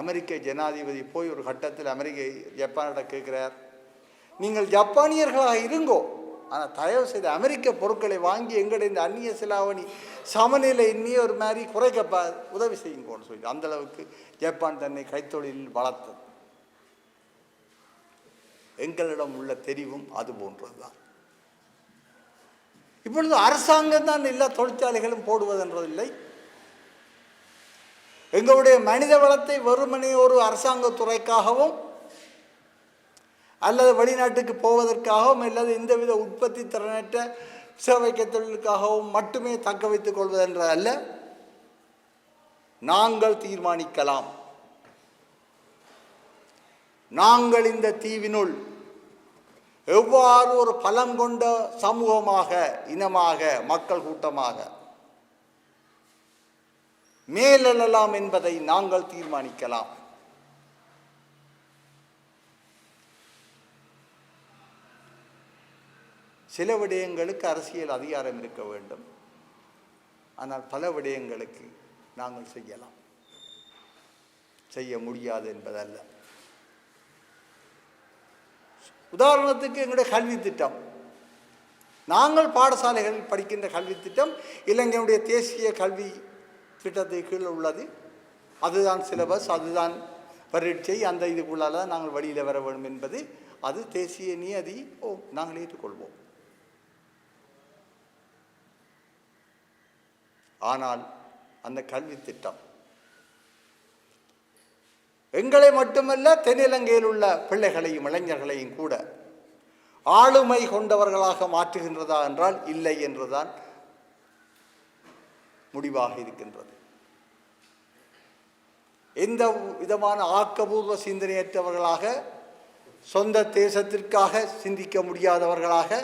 அமெரிக்க ஜனாதிபதி போய் ஒரு கட்டத்தில் ஜப்பானிடம் கேட்கிறார், நீங்கள் ஜப்பானியர்களாக இருங்கோ, ஆனால் தயவு செய்து அமெரிக்க பொருட்களை வாங்கி எங்களுடைய இந்த அந்நிய செலாவணி சமநிலை இன்னியே ஒரு மாதிரி குறைக்க உதவி செய்யுங்கன்னு சொல்லி அந்த அளவுக்கு ஜப்பான் தன்னை கைத்தொழிலில் வளர்த்தது. எங்களிடம் உள்ள தெரிவும் அது போன்றதுதான். இப்பொழுது அரசாங்கம் தான் எல்லா தொழிற்சாலைகளும் போடுவதென்றதில்லை. எங்களுடைய மனித வளத்தை வெறுமனே ஒரு அரசாங்க துறைக்காகவும் அல்லது வெளிநாட்டுக்கு போவதற்காகவும் அல்லது எந்தவித உற்பத்தி திறனற்ற சேவைக்க தொழிலுக்காகவும் மட்டுமே தக்க வைத்துக் கொள்வதென்ற அல்ல. நாங்கள் தீர்மானிக்கலாம். நாங்கள் இந்த தீவினுள் எவ்வாறு ஒரு பலம் கொண்ட சமூகமாக, இனமாக, மக்கள் கூட்டமாக மேலெழலாம் என்பதை நாங்கள் தீர்மானிக்கலாம். சில விடயங்களுக்கு அரசியல் அதிகாரம் இருக்க வேண்டும், ஆனால் பல விடயங்களுக்கு நாங்கள் செய்யலாம், செய்ய முடியாது என்பதல்ல. உதாரணத்துக்கு எங்களுடைய கல்வி திட்டம், நாங்கள் பாடசாலைகளில் படிக்கின்ற கல்வி திட்டம் இலங்கையுடைய தேசிய கல்வி திட்டத்துக்கு கீழே உள்ளது. அதுதான் சிலபஸ், அதுதான் பரீட்சை, அந்த இதுக்குள்ளால தான் நாங்கள் வழியில் வர வேண்டும் என்பது அது தேசிய நியதி. நாங்கள் ஏற்றுக்கொள்வோம். ஆனால் அந்த கல்வி திட்டம் எங்களை மட்டுமல்ல, தென்னிலங்கையில் உள்ள பிள்ளைகளையும் இளைஞர்களையும் கூட ஆளுமை கொண்டவர்களாக மாற்றுகின்றதா என்றால் இல்லை என்றுதான் முடிவாக இருக்கின்றது. எந்த விதமான ஆக்கபூர்வ சிந்தனையற்றவர்களாக, சொந்த தேசத்திற்காக சிந்திக்க முடியாதவர்களாக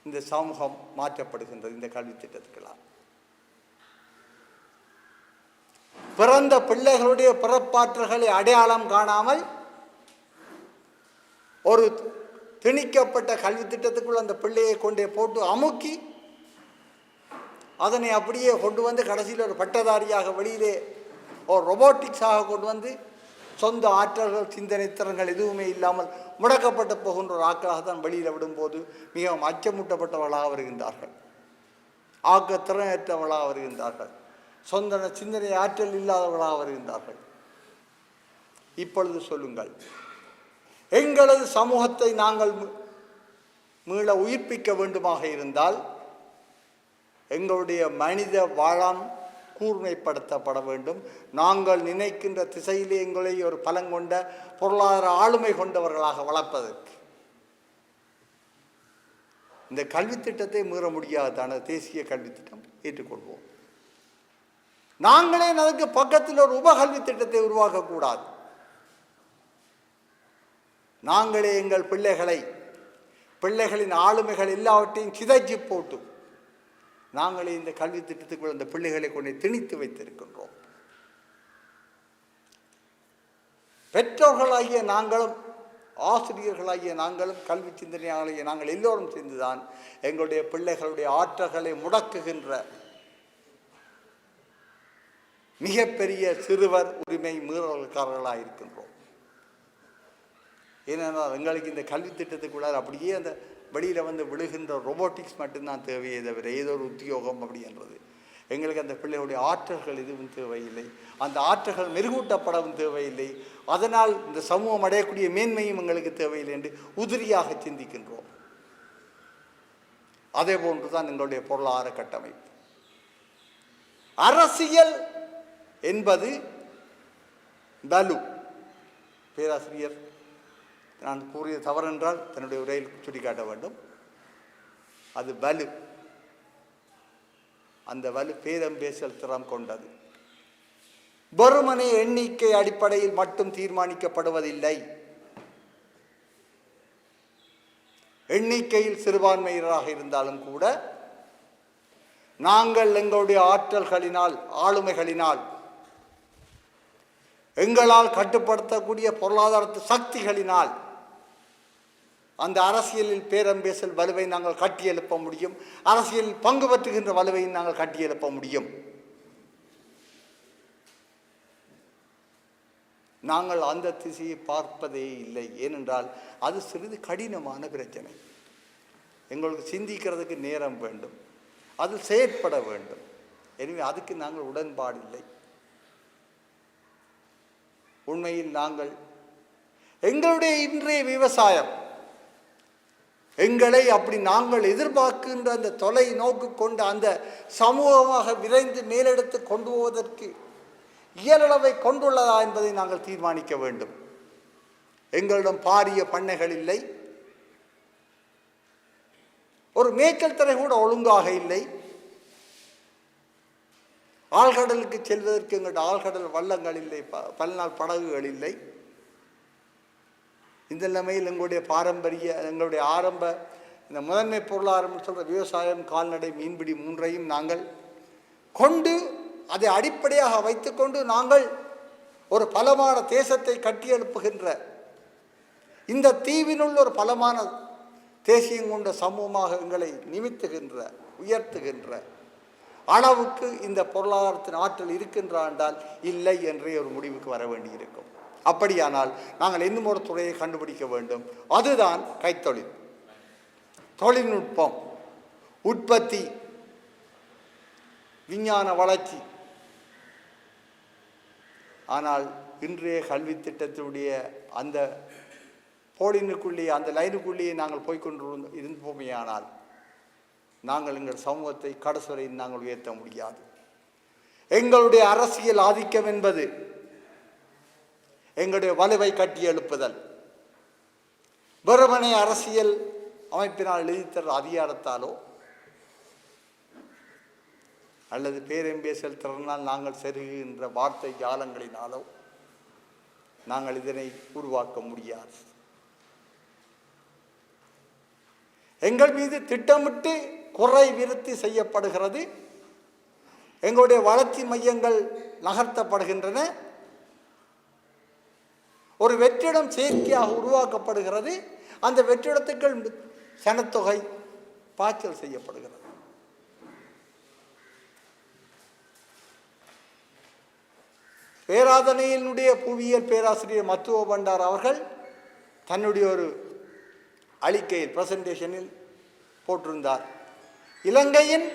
இந்த சமூகம் மாற்றப்படுகின்றது. இந்த கல்வி திட்டத்துக்களால் பிறந்த பிள்ளைகளுடைய பிறப்பாற்றல்களை அடையாளம் காணாமல் ஒரு திணிக்கப்பட்ட கல்வி திட்டத்துக்குள் அந்த பிள்ளையை கொண்டே போட்டு அமுக்கி அதனை அப்படியே கொண்டு வந்து கடைசியில் ஒரு பட்டதாரியாக வெளியிலே ஒரு ரொபோட்டிக்ஸாக கொண்டு வந்து சொந்த ஆற்றல்கள் சிந்தனை திறன்கள் எதுவுமே இல்லாமல் முடக்கப்பட்டு போகின்ற ஒரு ஆக்களாக தான் வெளியில் விடும்போது மிகவும் அச்சமூட்டப்பட்டவர்களாக வருகின்றார்கள், ஆக்கத்திறனற்றவர்களாக வருகின்றார்கள், சொந்த சிந்தனை ஆற்றல் இல்லாதவர்களாக வருகின்றார்கள். இப்பொழுது சொல்லுங்கள், எங்களது சமூகத்தை நாங்கள் மீள உயிர்ப்பிக்க வேண்டுமாக இருந்தால் எங்களுடைய மனித வளம் கூர்மைப்படுத்தப்பட வேண்டும். நாங்கள் நினைக்கின்ற திசையிலே எங்களை ஒரு பலங்கொண்ட பொருளாதார ஆளுமை கொண்டவர்களாக வளர்ப்பதற்கு இந்த கல்வி திட்டத்தை மீற முடியாதான தேசிய கல்வி திட்டம் ஏற்றுக்கொள்வோம். நாங்களே அதுக்கு பக்கத்தில் ஒரு உபகல்வி திட்டத்தை உருவாக்கக்கூடாது. நாங்களே எங்கள் பிள்ளைகளின் ஆளுமைகள் எல்லாவற்றையும் சிதைச்சு போட்டு நாங்களே இந்த கல்வி திட்டத்துக்குள் அந்த பிள்ளைகளை கொண்டு திணித்து வைத்திருக்கின்றோம். பெற்றோர்களாகிய நாங்களும், ஆசிரியர்களாகிய நாங்களும், கல்வி சிந்தனையாளர்களாகிய நாங்கள் எல்லோரும் சேர்ந்துதான் எங்களுடைய பிள்ளைகளுடைய ஆற்றல்களை முடக்குகின்ற மிகப்பெரிய சிறுவர் உரிமை மீறல்காரர்களாக இருக்கின்றோம். ஏனென்றால் எங்களுக்கு இந்த கல்வி திட்டத்துக்குள்ளார் அப்படியே அந்த வெளியில் வந்து விழுகின்ற ரொபோட்டிக்ஸ் மட்டும்தான் தேவையே தவிர ஏதோ ஒரு உத்தியோகம் அப்படி என்றது எங்களுக்கு அந்த பிள்ளைகளுடைய ஆற்றல்கள் எதுவும் தேவையில்லை. அந்த ஆற்றல்கள் மெருகூட்டப்படவும் தேவையில்லை. அதனால் இந்த சமூகம் அடையக்கூடிய மேன்மையும் எங்களுக்கு தேவையில்லை என்று உதிரியாக சிந்திக்கின்றோம். அதே போன்றுதான் எங்களுடைய பொருளாதார கட்டமைப்பு. அரசியல் என்பது வலு. பேராசிரியர் நான் கூறிய தவறென்றால் தன்னுடைய உரையில் சுட்டிக்காட்ட வேண்டும். அது வலு. அந்த வலு பேரம் பேசல் திறம் கொண்டது. வெறுமனே எண்ணிக்கை அடிப்படையில் மட்டும் தீர்மானிக்கப்படுவதில்லை. எண்ணிக்கையில் சிறுபான்மையினராக இருந்தாலும் கூட நாங்கள் எங்களுடைய ஆற்றல்களினால், ஆளுமைகளினால், எங்களால் கட்டுப்படுத்தக்கூடிய பொருளாதார சக்திகளினால் அந்த அரசியலில் பேரம் பேசல் வலுவை நாங்கள் கட்டியெழுப்ப முடியும். அரசியலில் பங்கு பெற்றுகின்ற வலுவை நாங்கள் கட்டியெழுப்ப முடியும். நாங்கள் அந்த திசையை பார்ப்பதே இல்லை. ஏனென்றால் அது சிறிது கடினமான பிரச்சனை. எங்களுக்கு சிந்திக்கிறதுக்கு நேரம் வேண்டும், அது செயற்பட வேண்டும். எனவே அதுக்கு நாங்கள் உடன்பாடில்லை. உண்மையில் நாங்கள் எங்களுடைய இன்றைய விவசாயம் எங்களை அப்படி நாங்கள் எதிர்பார்க்கின்ற அந்த தொலை நோக்கு கொண்ட அந்த சமூகமாக விரைந்து மேலெடுத்து கொண்டு போவதற்கு இயலளவை கொண்டுள்ளதா என்பதை நாங்கள் தீர்மானிக்க வேண்டும். எங்களிடம் பாரிய பண்ணைகள் இல்லை, ஒரு மேய்ச்சல் தரை கூட ஒழுங்காக இல்லை. ஆழ்கடலுக்கு செல்வதற்கு எங்களுடைய ஆழ்கடல் வள்ளங்கள் இல்லை, பல்நாள் படகுகள் இல்லை. இந்த நிலைமையில் எங்களுடைய பாரம்பரிய, எங்களுடைய ஆரம்ப இந்த முதன்மை பொருளாதாரம் சொல்கிற விவசாயம், கால்நடை, மீன்பிடி மூன்றையும் நாங்கள் கொண்டு அதை அடிப்படையாக வைத்துக்கொண்டு நாங்கள் ஒரு பலமான தேசத்தை கட்டியெழுப்புகின்ற, இந்த தீவினுள் ஒரு பலமான தேசியம் கொண்ட சமூகமாக எங்களை நிமித்துகின்ற, உயர்த்துகின்ற அளவுக்கு இந்த பொருளாதாரத்தின் ஆற்றல் இருக்கின்ற என்றால் இல்லை என்றே ஒரு முடிவுக்கு வர வேண்டியிருக்கும். அப்படியானால் நாங்கள் இன்னும் ஒரு துறையை கண்டுபிடிக்க வேண்டும். அதுதான் கைத்தொழில், தொழில்நுட்பம், உற்பத்தி, விஞ்ஞான வளர்ச்சி. ஆனால் இன்றைய கல்வி திட்டத்தினுடைய அந்த போலினுக்குள்ளேயே, அந்த லைனுக்குள்ளேயே நாங்கள் போய்கொண்டு இருந்தோமேயானால் நாங்கள் எங்கள் சமூகத்தை கடைசுவரை நாங்கள் உயர்த்த முடியாது. எங்களுடைய அரசியல் ஆதிக்கம் என்பது எங்களுடைய வலுவை கட்டி எழுப்புதல். வெறுமனே அரசியல் அமைப்பினால் எழுதித்தர அதிகாரத்தாலோ அல்லது பேரம்பேசல் திறனால் நாங்கள் செருகுகின்ற வார்த்தை ஜாலங்களினாலோ நாங்கள் இதனை உருவாக்க முடியாது. எங்கள் மீது திட்டமிட்டு குறை விருத்தி செய்யப்படுகிறது. எங்களுடைய வளர்ச்சி மையங்கள் நகர்த்தப்படுகின்றன. ஒரு வெற்றிடம் செயற்கையாக உருவாக்கப்படுகிறது. அந்த வெற்றிடத்துக்கள் சனத்தொகை பாய்ச்சல் செய்யப்படுகிறது. பேராதனையினுடைய புவியியல் பேராசிரியர் மத்துவ பண்டார் அவர்கள் தன்னுடைய ஒரு அளிக்கையில் பிரசன்டேஷனில் போட்டிருந்தார். இலங்கையின்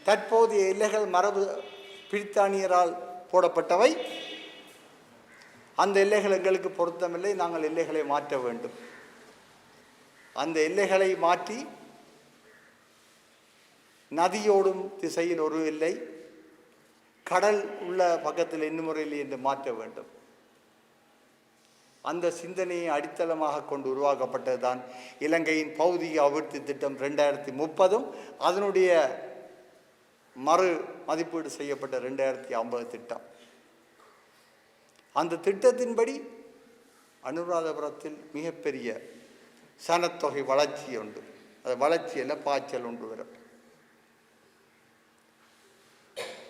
தற்போதைய எல்லைகள் மரபு பிரித்தானியரால் போடப்பட்டவை. அந்த எல்லைகள் எங்களுக்கு பொருத்தமில்லை. நாங்கள் எல்லைகளை மாற்ற வேண்டும். அந்த எல்லைகளை மாற்றி நதியோடும் திசையில் ஒரு எல்லை, கடல் உள்ள பக்கத்தில் இன்னும் ஒரு எல்லை என்று மாற்ற வேண்டும். அந்த சிந்தனையை அடித்தளமாக கொண்டு உருவாக்கப்பட்டதுதான் இலங்கையின் பௌதிக அபிவிருத்தி திட்டம் 2030, அதனுடைய மறு மதிப்பீடு செய்யப்பட்ட 2050 திட்டம். அந்த திட்டத்தின்படி அனுராதபுரத்தில் மிகப்பெரிய சனத்தொகை வளர்ச்சி உண்டு. அது வளர்ச்சியில் பாய்ச்சல் ஒன்று வரும்.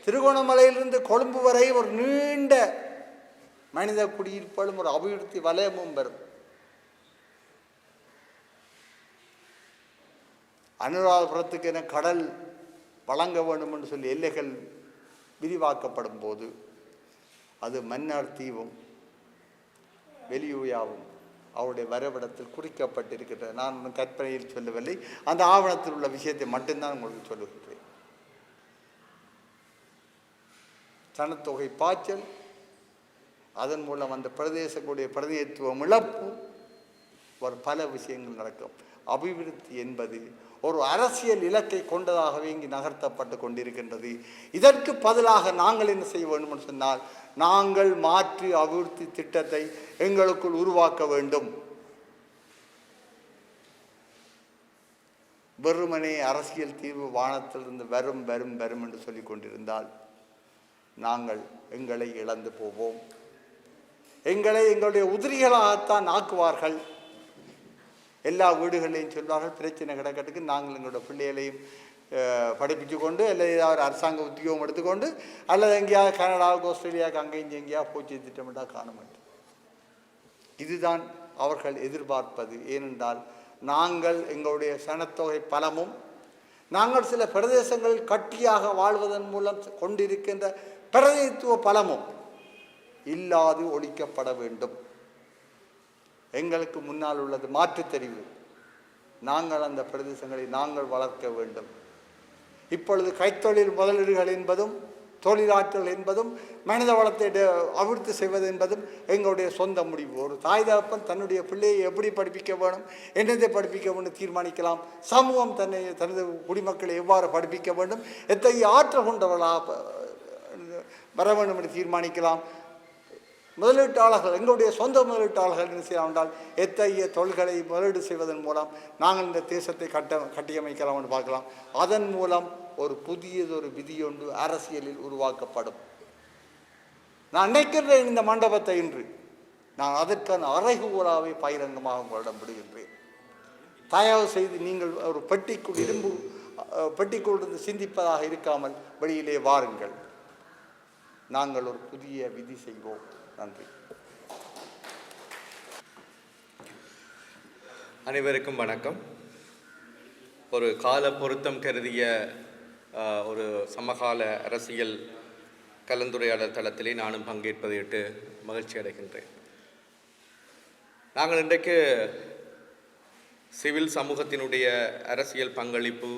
திருகோணமலையிலிருந்து கொழும்பு வரை ஒரு நீண்ட மனித குடியிருப்புகளும் ஒரு அபிவிருத்தி வலயமும் வரும். அனுராதபுரத்துக்கு என கடல் வழங்க வேண்டும் என்று சொல்லி எல்லைகள் விரிவாக்கப்படும் போது அது மன்னார் தீவும் வெளியூயாவும் அவருடைய வரைபடத்தில் குறிக்கப்பட்டிருக்கின்றன. நான் கற்பனையில் சொல்லவில்லை, அந்த ஆவணத்தில் உள்ள விஷயத்தை மட்டும்தான் உங்களுக்கு சொல்லுகின்றேன். சனத்தொகை பாய்ச்சல், அதன் மூலம் அந்த பிரதேசங்களுடைய பிரதிநிதித்துவம் இழப்பு, ஒரு பல விஷயங்கள் நடக்கும். அபிவிருத்தி என்பது ஒரு அரசியல் இலக்கை கொண்டதாகவே இங்கு நகர்த்தப்பட்டு கொண்டிருக்கின்றது. இதற்கு பதிலாக நாங்கள் என்ன செய்ய வேண்டும் என்று சொன்னால், நாங்கள் மாற்று அபிவிருத்தி திட்டத்தை எங்களுக்குள் உருவாக்க வேண்டும். வெறுமனே அரசியல் தீர்வு வானத்திலிருந்து வரும் வரும் வரும் என்று சொல்லிக் கொண்டிருந்தால் நாங்கள் எங்களை இழந்து போவோம். எங்களை எங்களுடைய உதிரிகளாகத்தான் ஆக்குவார்கள். எல்லா வீடுகளையும் சொல்வார்கள், பிரச்சனை கிடக்கட்டுக்கு நாங்கள் எங்களோட பிள்ளைகளையும் படிப்பிச்சு கொண்டு அல்லது ஏதாவது அரசாங்க உத்தியோகம் எடுத்துக்கொண்டு அல்லது எங்கேயாவது கனடாவுக்கு ஆஸ்திரேலியாவுக்கு அங்கேயும் எங்கேயாவது போச்சு திட்டமிட்டாக காண மாட்டோம். இதுதான் அவர்கள் எதிர்பார்ப்பது. ஏனென்றால் நாங்கள் எங்களுடைய சனத்தொகை பலமும் நாங்கள் சில பிரதேசங்களில் கட்டியாக வாழ்வதன் மூலம் கொண்டிருக்கின்ற பிரதிநிதித்துவ பலமும் இல்லாது ஒழிக்கப்பட வேண்டும். எங்களுக்கு முன்னால் உள்ளது மாற்றுத் தெரிவு. நாங்கள் அந்த பிரதேசங்களை நாங்கள் வளர்க்க வேண்டும். இப்பொழுது கைத்தொழில் முதலீடுகள் என்பதும் தொழிலாற்றல் என்பதும் மனித வளத்தை அபிவிருத்தி செய்வது என்பதும் எங்களுடைய சொந்த முடிவு. ஒரு தாய் தகப்பன் தன்னுடைய பிள்ளையை எப்படி படிப்பிக்க வேணும், என்னதை படிப்பிக்க வேண்டும் தீர்மானிக்கலாம். சமூகம் தனது குடிமக்களை எவ்வாறு படிப்பிக்க வேண்டும், எத்தகைய ஆற்றல் கொண்டவர்களாக வர வேண்டும் என்று தீர்மானிக்கலாம். முதலீட்டாளர்கள், எங்களுடைய சொந்த முதலீட்டாளர்கள் என்ன செய்யலாம் என்றால் எத்தகைய தொழில்களை முதலீடு செய்வதன் மூலம் நாங்கள் இந்த தேசத்தை கட்டியமைக்கலாம் என்று பார்க்கலாம். அதன் மூலம் ஒரு புதியதொரு விதியொன்று அரசியலில் உருவாக்கப்படும். நான் நினைக்கின்றேன் இந்த மண்டபத்தை இன்று நான் அதற்கான அறைகூறாவை பகிரங்கமாக உங்களிடம் விடுகின்றேன். தயவு செய்து நீங்கள் ஒரு பெட்டிக்குள் இருந்து சிந்திப்பதாக இருக்காமல் வெளியிலே வாருங்கள். நாங்கள் ஒரு புதிய விதி செய்வோம். நன்றி. அனைவருக்கும் வணக்கம். ஒரு கால பொருத்தம் கருதிய ஒரு சமகால அரசியல் கலந்துரையாடல் தளத்திலே நானும் பங்கேற்பதையிட்டு மகிழ்ச்சி அடைகின்றேன். நாங்கள் இன்றைக்கு சிவில் சமூகத்தினுடைய அரசியல் பங்களிப்பு,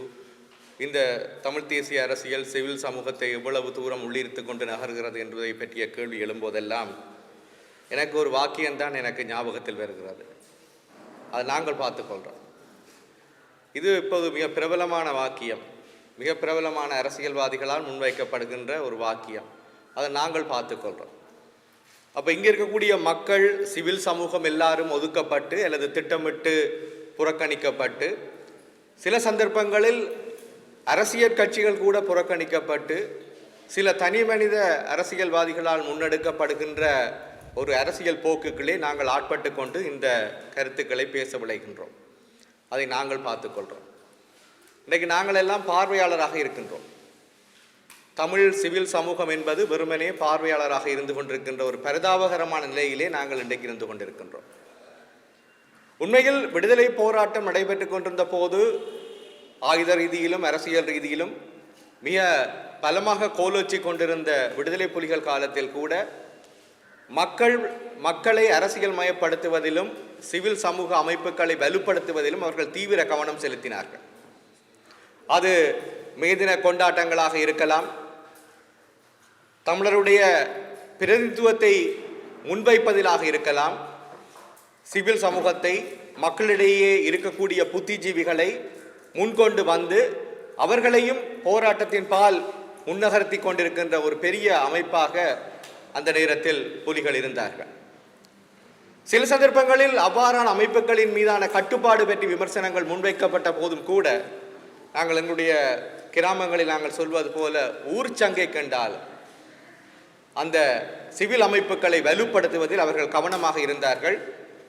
இந்த தமிழ் தேசிய அரசியல் சிவில் சமூகத்தை எவ்வளவு தூரம் உள்ளிருத்து கொண்டு நகர்கிறது என்பதை பற்றிய கேள்வி எழும்போதெல்லாம் எனக்கு ஒரு வாக்கியம்தான் எனக்கு ஞாபகத்தில் வருகிறது. அதை நாங்கள் பார்த்துக்கொள்கிறோம். இது இப்போது மிக பிரபலமான வாக்கியம். மிக பிரபலமான அரசியல்வாதிகளால் முன்வைக்கப்படுகின்ற ஒரு வாக்கியம். அதை நாங்கள் பார்த்துக்கொள்கிறோம். அப்போ இங்கே இருக்கக்கூடிய மக்கள், சிவில் சமூகம் எல்லாரும் ஒதுக்கப்பட்டு அல்லது திட்டமிட்டு புறக்கணிக்கப்பட்டு, சில சந்தர்ப்பங்களில் அரசியல் கட்சிகள் கூட புறக்கணிக்கப்பட்டு, சில தனி மனித அரசியல்வாதிகளால் முன்னெடுக்கப்படுகின்ற ஒரு அரசியல் போக்குகளே நாங்கள் ஆட்பட்டு கொண்டு இந்த கருத்துக்களை பேச விளைகின்றோம். அதை நாங்கள் பார்த்துக்கொள்கிறோம். இன்றைக்கு நாங்கள் எல்லாம் பார்வையாளராக இருக்கின்றோம். தமிழ் சிவில் சமூகம் என்பது வெறுமனே பார்வையாளராக இருந்து கொண்டிருக்கின்ற ஒரு பரிதாபகரமான நிலையிலே நாங்கள் இன்றைக்கு இருந்து கொண்டிருக்கின்றோம். உண்மையில் விடுதலை போராட்டம் நடைபெற்றுக் கொண்டிருந்த போது ஆயுத ரீதியிலும் அரசியல் ரீதியிலும் மிக பலமாக கோலோச்சி கொண்டிருந்த விடுதலை புலிகள் காலத்தில் கூட மக்களை அரசியல் மயப்படுத்துவதிலும் சிவில் சமூக அமைப்புகளை வலுப்படுத்துவதிலும் அவர்கள் தீவிர கவனம் செலுத்தினார்கள். அது மேதின கொண்டாட்டங்களாக இருக்கலாம், தமிழருடைய பிரதிநிதித்துவத்தை முன்வைப்பதிலாக இருக்கலாம், சிவில் சமூகத்தை, மக்களிடையே இருக்கக்கூடிய புத்திஜீவிகளை முன்கொண்டு வந்து அவர்களையும் போராட்டத்தின் பால் முன்னகர்த்தி கொண்டிருக்கின்ற ஒரு பெரிய அமைப்பாக அந்த நேரத்தில் புலிகள் இருந்தார்கள். சில சந்தர்ப்பங்களில் அவ்வாறான அமைப்புகளின் மீதான கட்டுப்பாடு பற்றி விமர்சனங்கள் முன்வைக்கப்பட்ட போதும் கூட நாங்கள் எங்களுடைய கிராமங்களில் நாங்கள் சொல்வது போல ஊர்ச்சங்கை கண்டால் அந்த சிவில் அமைப்புகளை வலுப்படுத்துவதில் அவர்கள் கவனமாக இருந்தார்கள்.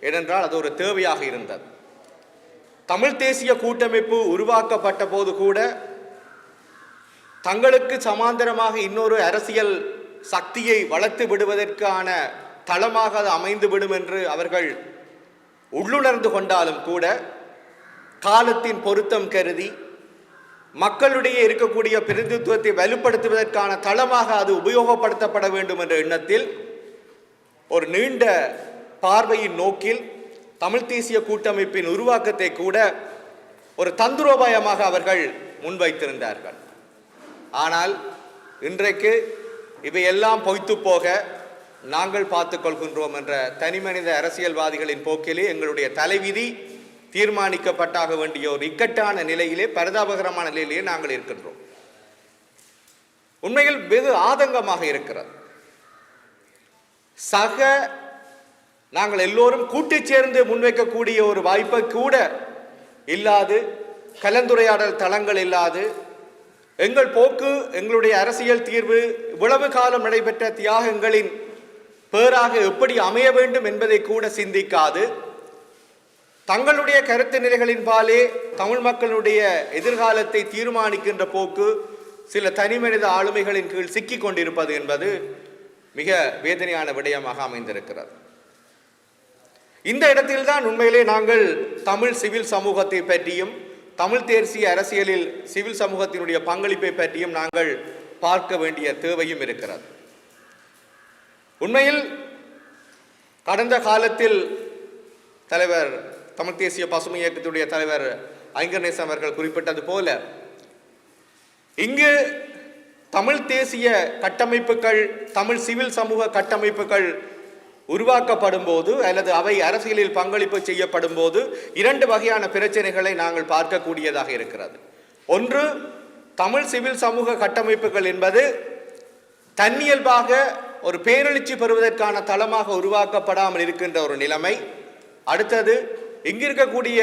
ஏனென்றால் அது ஒரு தேவையாக இருந்தது. தமிழ் தேசிய கூட்டமைப்பு உருவாக்கப்பட்ட போது கூட தங்களுக்கு சமாந்தரமாக இன்னொரு அரசியல் சக்தியை வளர்த்து விடுவதற்கான தளமாக அது அமைந்து விடும் என்று அவர்கள் உள்ளுணர்ந்து கொண்டாலும் கூட காலத்தின் பொருத்தம் கருதி மக்களுடைய இருக்கக்கூடிய பிரதிநிதித்துவத்தை வலுப்படுத்துவதற்கான தளமாக அது உபயோகப்படுத்தப்பட வேண்டும் என்ற எண்ணத்தில் ஒரு நீண்ட பார்வையின் நோக்கில் தமிழ் தேசிய கூட்டமைப்பின் உருவாக்கத்தை கூட ஒரு தந்திரோபாயமாக அவர்கள் முன்வைத்திருந்தார்கள். ஆனால் இன்றைக்கு இவையெல்லாம் பொய்த்து போக நாங்கள் பார்த்துக் கொள்கின்றோம் என்ற தனிமனித அரசியல்வாதிகளின் போக்கிலே எங்களுடைய தலைவிதி தீர்மானிக்கப்பட்டாக வேண்டிய ஒரு இக்கட்டான நிலையிலே, பரிதாபகரமான நிலையிலே நாங்கள் இருக்கின்றோம். உண்மையில் வெகு ஆதங்கமாக இருக்கிறது. நாங்கள் எல்லோரும் கூட்டி சேர்ந்து முன்வைக்கக்கூடிய ஒரு வாய்ப்பை கூட இல்லாது, கலந்துரையாடல் தளங்கள் இல்லாது, எங்கள் போக்கு, எங்களுடைய அரசியல் தீர்வு இவ்வளவு காலம் நடைபெற்ற தியாகங்களின் பேராக எப்படி அமைய வேண்டும் என்பதை கூட சிந்திக்காது, தங்களுடைய கருத்து நிலைகளின் பாலே தமிழ் மக்களுடைய எதிர்காலத்தை தீர்மானிக்கின்ற போக்கு சில தனிமனித ஆளுமைகளின் கீழ் சிக்கிக் கொண்டிருப்பது என்பது மிக வேதனையான விடயமாக அமைந்திருக்கிறது. இந்த இடத்தில்தான் உண்மையிலே நாங்கள் தமிழ் சிவில் சமூகத்தை பற்றியும் தமிழ் தேசிய அரசியலில் சிவில் சமூகத்தினுடைய பங்களிப்பை பற்றியும் நாங்கள் பார்க்க வேண்டிய தேவையும் இருக்கிறது. உண்மையில் கடந்த காலத்தில் தலைவர் தமிழ் தேசிய பசுமை இயக்கத்துடைய தலைவர் ஐங்கர்நேசன் அவர்கள் குறிப்பிட்டது போல இங்கு தமிழ் தேசிய கட்டமைப்புகள், தமிழ் சிவில் சமூக கட்டமைப்புகள் உருவாக்கப்படும் போது அல்லது அவை அரசியலில் பங்களிப்பு செய்யப்படும் போது இரண்டு வகையான பிரச்சனைகளை நாங்கள் பார்க்கக்கூடியதாக இருக்கிறது. ஒன்று, தமிழ் சிவில் சமூக கட்டமைப்புகள் என்பது தன்னியல்பாக ஒரு பேரெழுச்சி பெறுவதற்கான தளமாக உருவாக்கப்படாமல் இருக்கின்ற ஒரு நிலைமை. அடுத்தது, இங்கிருக்கக்கூடிய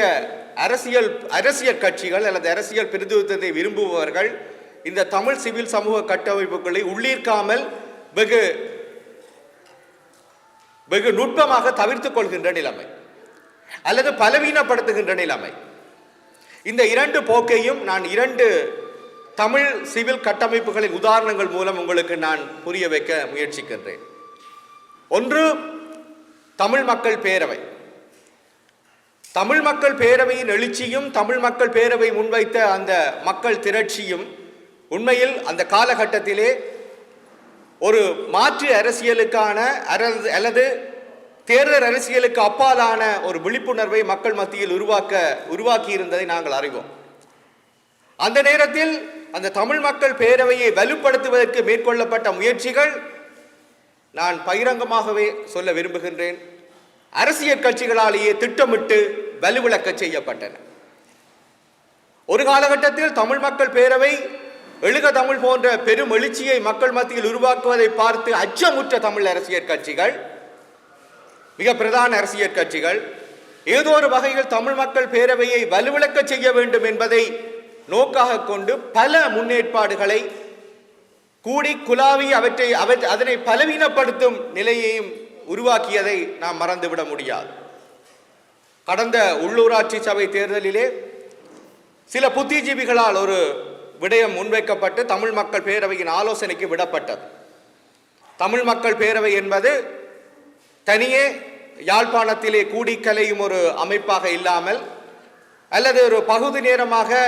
அரசியல் கட்சிகள் அல்லது அரசியல் பிரதிநிதித்துவத்தை விரும்புபவர்கள் இந்த தமிழ் சிவில் சமூக கட்டமைப்புகளை உள்ளீர்க்காமல் வெகு நுட்பமாக தவிர்த்துக் கொள்கின்ற நிலைமை அல்லது பலவீனப்படுத்துகின்ற நிலைமை. இந்த இரண்டு போக்கையும் நான் இரண்டு தமிழ் சிவில் கட்டமைப்புகளின் உதாரணங்கள் மூலம் உங்களுக்கு நான் புரிய வைக்க முயற்சிக்கின்றேன். ஒன்று, தமிழ் மக்கள் பேரவை. தமிழ் மக்கள் பேரவையின் எழுச்சியும் தமிழ் மக்கள் பேரவை முன்வைத்த அந்த மக்கள் திரட்சியும் உண்மையில் அந்த காலகட்டத்திலே ஒரு மாற்று அரசியலுக்கான அல்லது தேர்தல் அரசியலுக்கு அப்பாலான ஒரு விழிப்புணர்வை மக்கள் மத்தியில் உருவாக்கி இருந்ததை நாங்கள் அறிவோம். அந்த நேரத்தில் அந்த தமிழ் மக்கள் பேரவையை வலுப்படுத்துவதற்கு மேற்கொள்ளப்பட்ட முயற்சிகள், நான் பகிரங்கமாகவே சொல்ல விரும்புகின்றேன், அரசியல் கட்சிகளாலேயே திட்டமிட்டு வலுவிழக்க செய்யப்பட்டன. ஒரு காலகட்டத்தில் தமிழ் மக்கள் பேரவை எழுக தமிழ் போன்ற பெரும் எழுச்சியை மக்கள் மத்தியில் உருவாக்குவதை பார்த்து அச்சமுற்ற தமிழ் அரசியல் கட்சிகள், மிக பிரதான அரசியல் கட்சிகள் ஏதோ ஒரு வகையில் தமிழ் மக்கள் பேரவையை வலுவிழக்க செய்ய வேண்டும் என்பதை நோக்காக கொண்டு பல முன்னேற்பாடுகளை கூடி குலாவி அதனை பலவீனப்படுத்தும் நிலையையும் உருவாக்கியதை நாம் மறந்துவிட முடியாது. கடந்த உள்ளூராட்சி சபை தேர்தலிலே சில புத்திஜீவிகளால் ஒரு விடயம் முன்வைக்கப்பட்டு தமிழ் மக்கள் பேரவையின் ஆலோசனைக்கு விடப்பட்டது. தமிழ் மக்கள் பேரவை என்பது தனியே யாழ்ப்பாணத்திலே கூடி கலையும் ஒரு அமைப்பாக இல்லாமல், அல்லது ஒரு பகுதி நேரமாக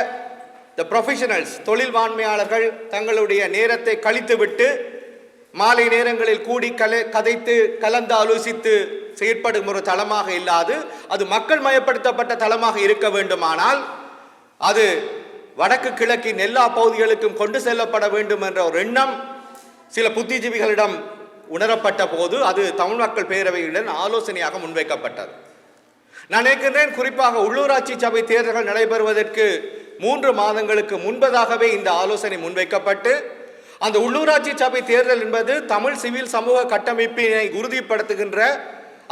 த ப்ரொஃபஷனல்ஸ் தொழில்வாண்மையாளர்கள் தங்களுடைய நேரத்தை கழித்துவிட்டு மாலை நேரங்களில் கூடி கதைத்து கலந்து ஆலோசித்து செயற்படும் ஒரு தளமாக இல்லாது அது மக்கள் மயப்படுத்தப்பட்ட தளமாக இருக்க வேண்டுமானால் அது வடக்கு கிழக்கின் எல்லா பகுதிகளுக்கும் கொண்டு செல்லப்பட வேண்டும் என்ற ஒரு எண்ணம் சில புத்திஜீவிகளிடம் உணரப்பட்ட போது அது தமிழ் மக்கள் பேரவையுடன் ஆலோசனையாக முன்வைக்கப்பட்டது. நான் நினைக்கிறேன், குறிப்பாக உள்ளூராட்சி சபை தேர்தல்கள் நடைபெறுவதற்கு 3 மாதங்களுக்கு முன்பதாகவே இந்த ஆலோசனை முன்வைக்கப்பட்டு, அந்த உள்ளூராட்சி சபை தேர்தல் என்பது தமிழ் சிவில் சமூக கட்டமைப்பினை உறுதிப்படுத்துகின்ற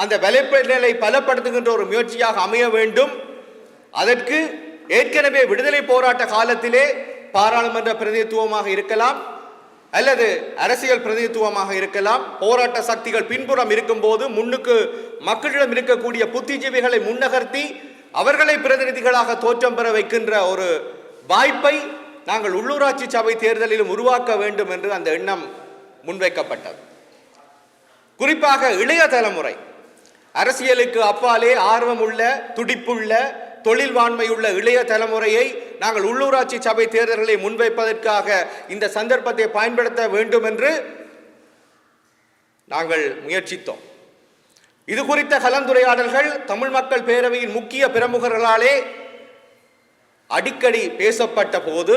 அந்த வலைப்பின்னலை பலப்படுத்துகின்ற ஒரு முயற்சியாக அமைய வேண்டும். அதற்கு ஏற்கனவே விடுதலை போராட்ட காலத்திலே பாராளுமன்ற பிரதிநிதித்துவமாக இருக்கலாம் அல்லது அரசியல் பிரதிநிதித்துவமாக இருக்கலாம், போராட்ட சக்திகள் பின்புறம் இருக்கும் போது முன்னுக்கு மக்களிடம் இருக்கக்கூடிய புத்திஜீவிகளை முன்னகர்த்தி அவர்களை பிரதிநிதிகளாக தோற்றம் பெற வைக்கின்ற ஒரு வாய்ப்பை நாங்கள் உள்ளூராட்சி சபை தேர்தலிலும் உருவாக்க வேண்டும் என்று அந்த எண்ணம் முன்வைக்கப்பட்டது. குறிப்பாக இளைய தலைமுறை, அரசியலுக்கு அப்பாலே ஆர்வமுள்ள துடிப்புள்ள தொழில்வாண்மையுள்ள இளைய தலைமுறையை நாங்கள் உள்ளூராட்சி சபை தேர்தல்களை முன்வைப்பதற்காக இந்த சந்தர்ப்பத்தை பயன்படுத்த வேண்டும் என்று நாங்கள் முயற்சித்தோம். இது குறித்த கலந்துரையாடல்கள் தமிழ் மக்கள் பேரவையின் முக்கிய பிரமுகர்களாலே அடிக்கடி பேசப்பட்ட போது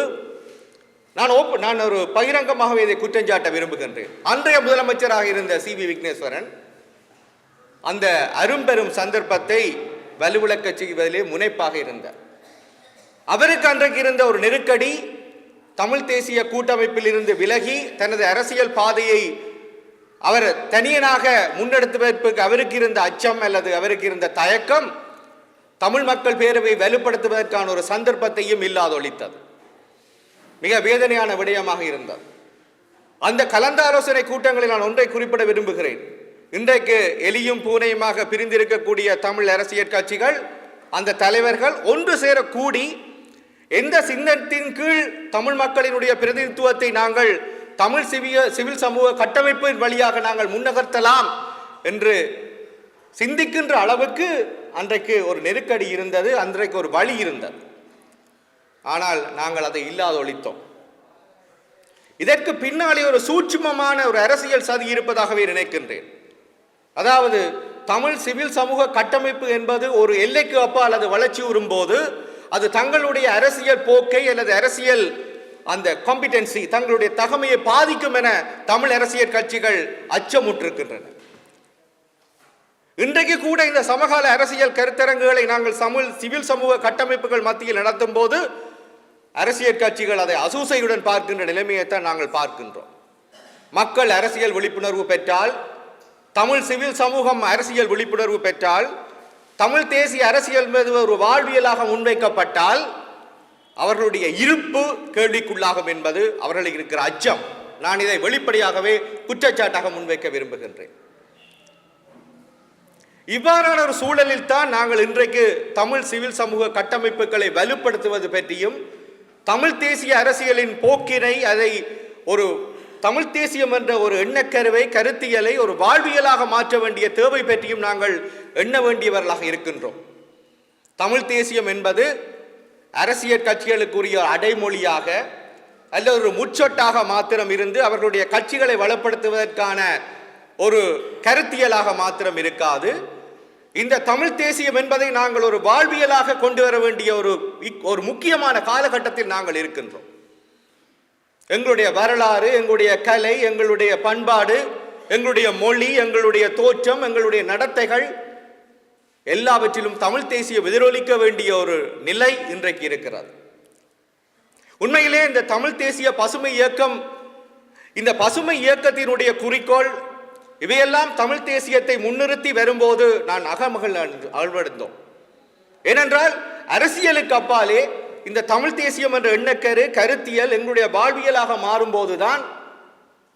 நான் ஒரு பகிரங்கமாகவே இதை குற்றஞ்சாட்ட விரும்புகின்றேன். அன்றைய முதலமைச்சராக இருந்த சி.வி. விக்னேஸ்வரன் அந்த அரும்பெரும் சந்தர்ப்பத்தை வலுவிழக்க செய்வதிலே முனைப்பாக இருந்தார். அவருக்கு அன்றைக்கு இருந்த ஒரு நெருக்கடி, தமிழ் தேசிய கூட்டமைப்பில் இருந்து விலகி தனது அரசியல் பாதையை அவர் தனியனாக முன்னெடுத்துவதற்கு அவருக்கு இருந்த அச்சம் அல்லது அவருக்கு இருந்த தயக்கம் தமிழ் மக்கள் பேரவை வலுப்படுத்துவதற்கான ஒரு சந்தர்ப்பத்தையும் இல்லாதொழித்தது. மிக வேதனையான விடயமாக இருந்தது. அந்த கலந்தாலோசனை கூட்டங்களில் நான் ஒன்றை குறிப்பிட விரும்புகிறேன். இன்றைக்கு எலியும் பூனையுமாக பிரிந்திருக்கக்கூடிய தமிழ் அரசியல் கட்சிகள், அந்த தலைவர்கள் ஒன்று சேர கூடி எந்த சின்னத்தின் கீழ் தமிழ் மக்களினுடைய பிரதிநிதித்துவத்தை நாங்கள் தமிழ் சிவில் சமூக கட்டமைப்பின் வழியாக நாங்கள் முன்னகர்த்தலாம் என்று சிந்திக்கின்ற அளவுக்கு அன்றைக்கு ஒரு நெருக்கடி இருந்தது, அன்றைக்கு ஒரு வழி இருந்தது. ஆனால் நாங்கள் அதை இல்லாதொழித்தோம். இதற்கு பின்னாலே ஒரு சூட்சுமமான ஒரு அரசியல் சதி இருப்பதாகவே நினைக்கின்றேன். அதாவது தமிழ் சிவில் சமூக கட்டமைப்பு என்பது ஒரு எல்லைக்கு அப்பால் அது வளர்ச்சி வரும்போது அது தங்களுடைய அரசியல் போக்கை அல்லது அரசியல் அந்த காம்பிடன்சி தங்களுடைய தகமையை பாதிக்கும் என தமிழ் அரசியல் கட்சிகள் அச்சமுற்றிருக்கின்றன. இன்றைக்கு கூட இந்த சமகால அரசியல் கருத்தரங்குகளை நாங்கள் சிவில் சமூக கட்டமைப்புகள் மத்தியில் நடத்தும் போது அரசியல் கட்சிகள் அதை அசூசையுடன் பார்க்கின்ற நிலைமையைத்தான் நாங்கள் பார்க்கின்றோம். மக்கள் அரசியல் விழிப்புணர்வு பெற்றால், தமிழ் சிவில் சமூகம் அரசியல் விழிப்புணர்வு பெற்றால், தமிழ் தேசிய அரசியல் மீது ஒரு வாழ்வியலாக முன்வைக்கப்பட்டால் அவர்களுடைய இருப்பு கேள்விக்குள்ளாகும் என்பது அவர்களுக்கு இருக்கிற அச்சம். நான் இதை வெளிப்படையாகவே குற்றச்சாட்டாக முன்வைக்க விரும்புகின்றேன். இவ்வாறான ஒரு சூழலில் தான் நாங்கள் இன்றைக்கு தமிழ் சிவில் சமூக கட்டமைப்புகளை வலுப்படுத்துவது பற்றியும் தமிழ் தேசிய அரசியலின் போக்கினை அதை ஒரு தமிழ் தேசியம் என்ற ஒரு எண்ணக்கருவை கருத்தியலை ஒரு வாழ்வியலாக மாற்ற வேண்டிய தேவை பற்றியும் நாங்கள் எண்ண வேண்டியவர்களாக இருக்கின்றோம். தமிழ் தேசியம் என்பது அரசியல் கட்சிகளுக்குரிய அடைமொழியாக அல்லது ஒரு முச்சொட்டாக மாத்திரம் இருந்து அவர்களுடைய கட்சிகளை வளப்படுத்துவதற்கான ஒரு கருத்தியலாக மாத்திரம் இருக்காது. இந்த தமிழ் தேசியம் என்பதை நாங்கள் ஒரு வாழ்வியலாக கொண்டு வர வேண்டிய ஒரு முக்கியமான காலகட்டத்தில் நாங்கள் இருக்கின்றோம். எங்களுடைய வரலாறு, எங்களுடைய கலை, எங்களுடைய பண்பாடு, எங்களுடைய மொழி, எங்களுடைய தோற்றம், எங்களுடைய நடத்தைகள் எல்லாவற்றிலும் தமிழ் தேசியம் எதிரொலிக்க வேண்டிய ஒரு நிலை இன்றைக்கு இருக்கிறது. உண்மையிலே இந்த தமிழ் தேசிய பசுமை இயக்கம், இந்த பசுமை இயக்கத்தினுடைய குறிக்கோள் இவையெல்லாம் தமிழ் தேசியத்தை முன்னிறுத்தி வரும்போது நான் அகமகள் அழ்வடைந்தோம். ஏனென்றால் அரசியலுக்கு அப்பாலே இந்த தமிழ் தேசியம் என்ற எண்ணக்கரு கருத்தியல் எங்களுடைய வாழ்வியலாக மாறும்போதுதான்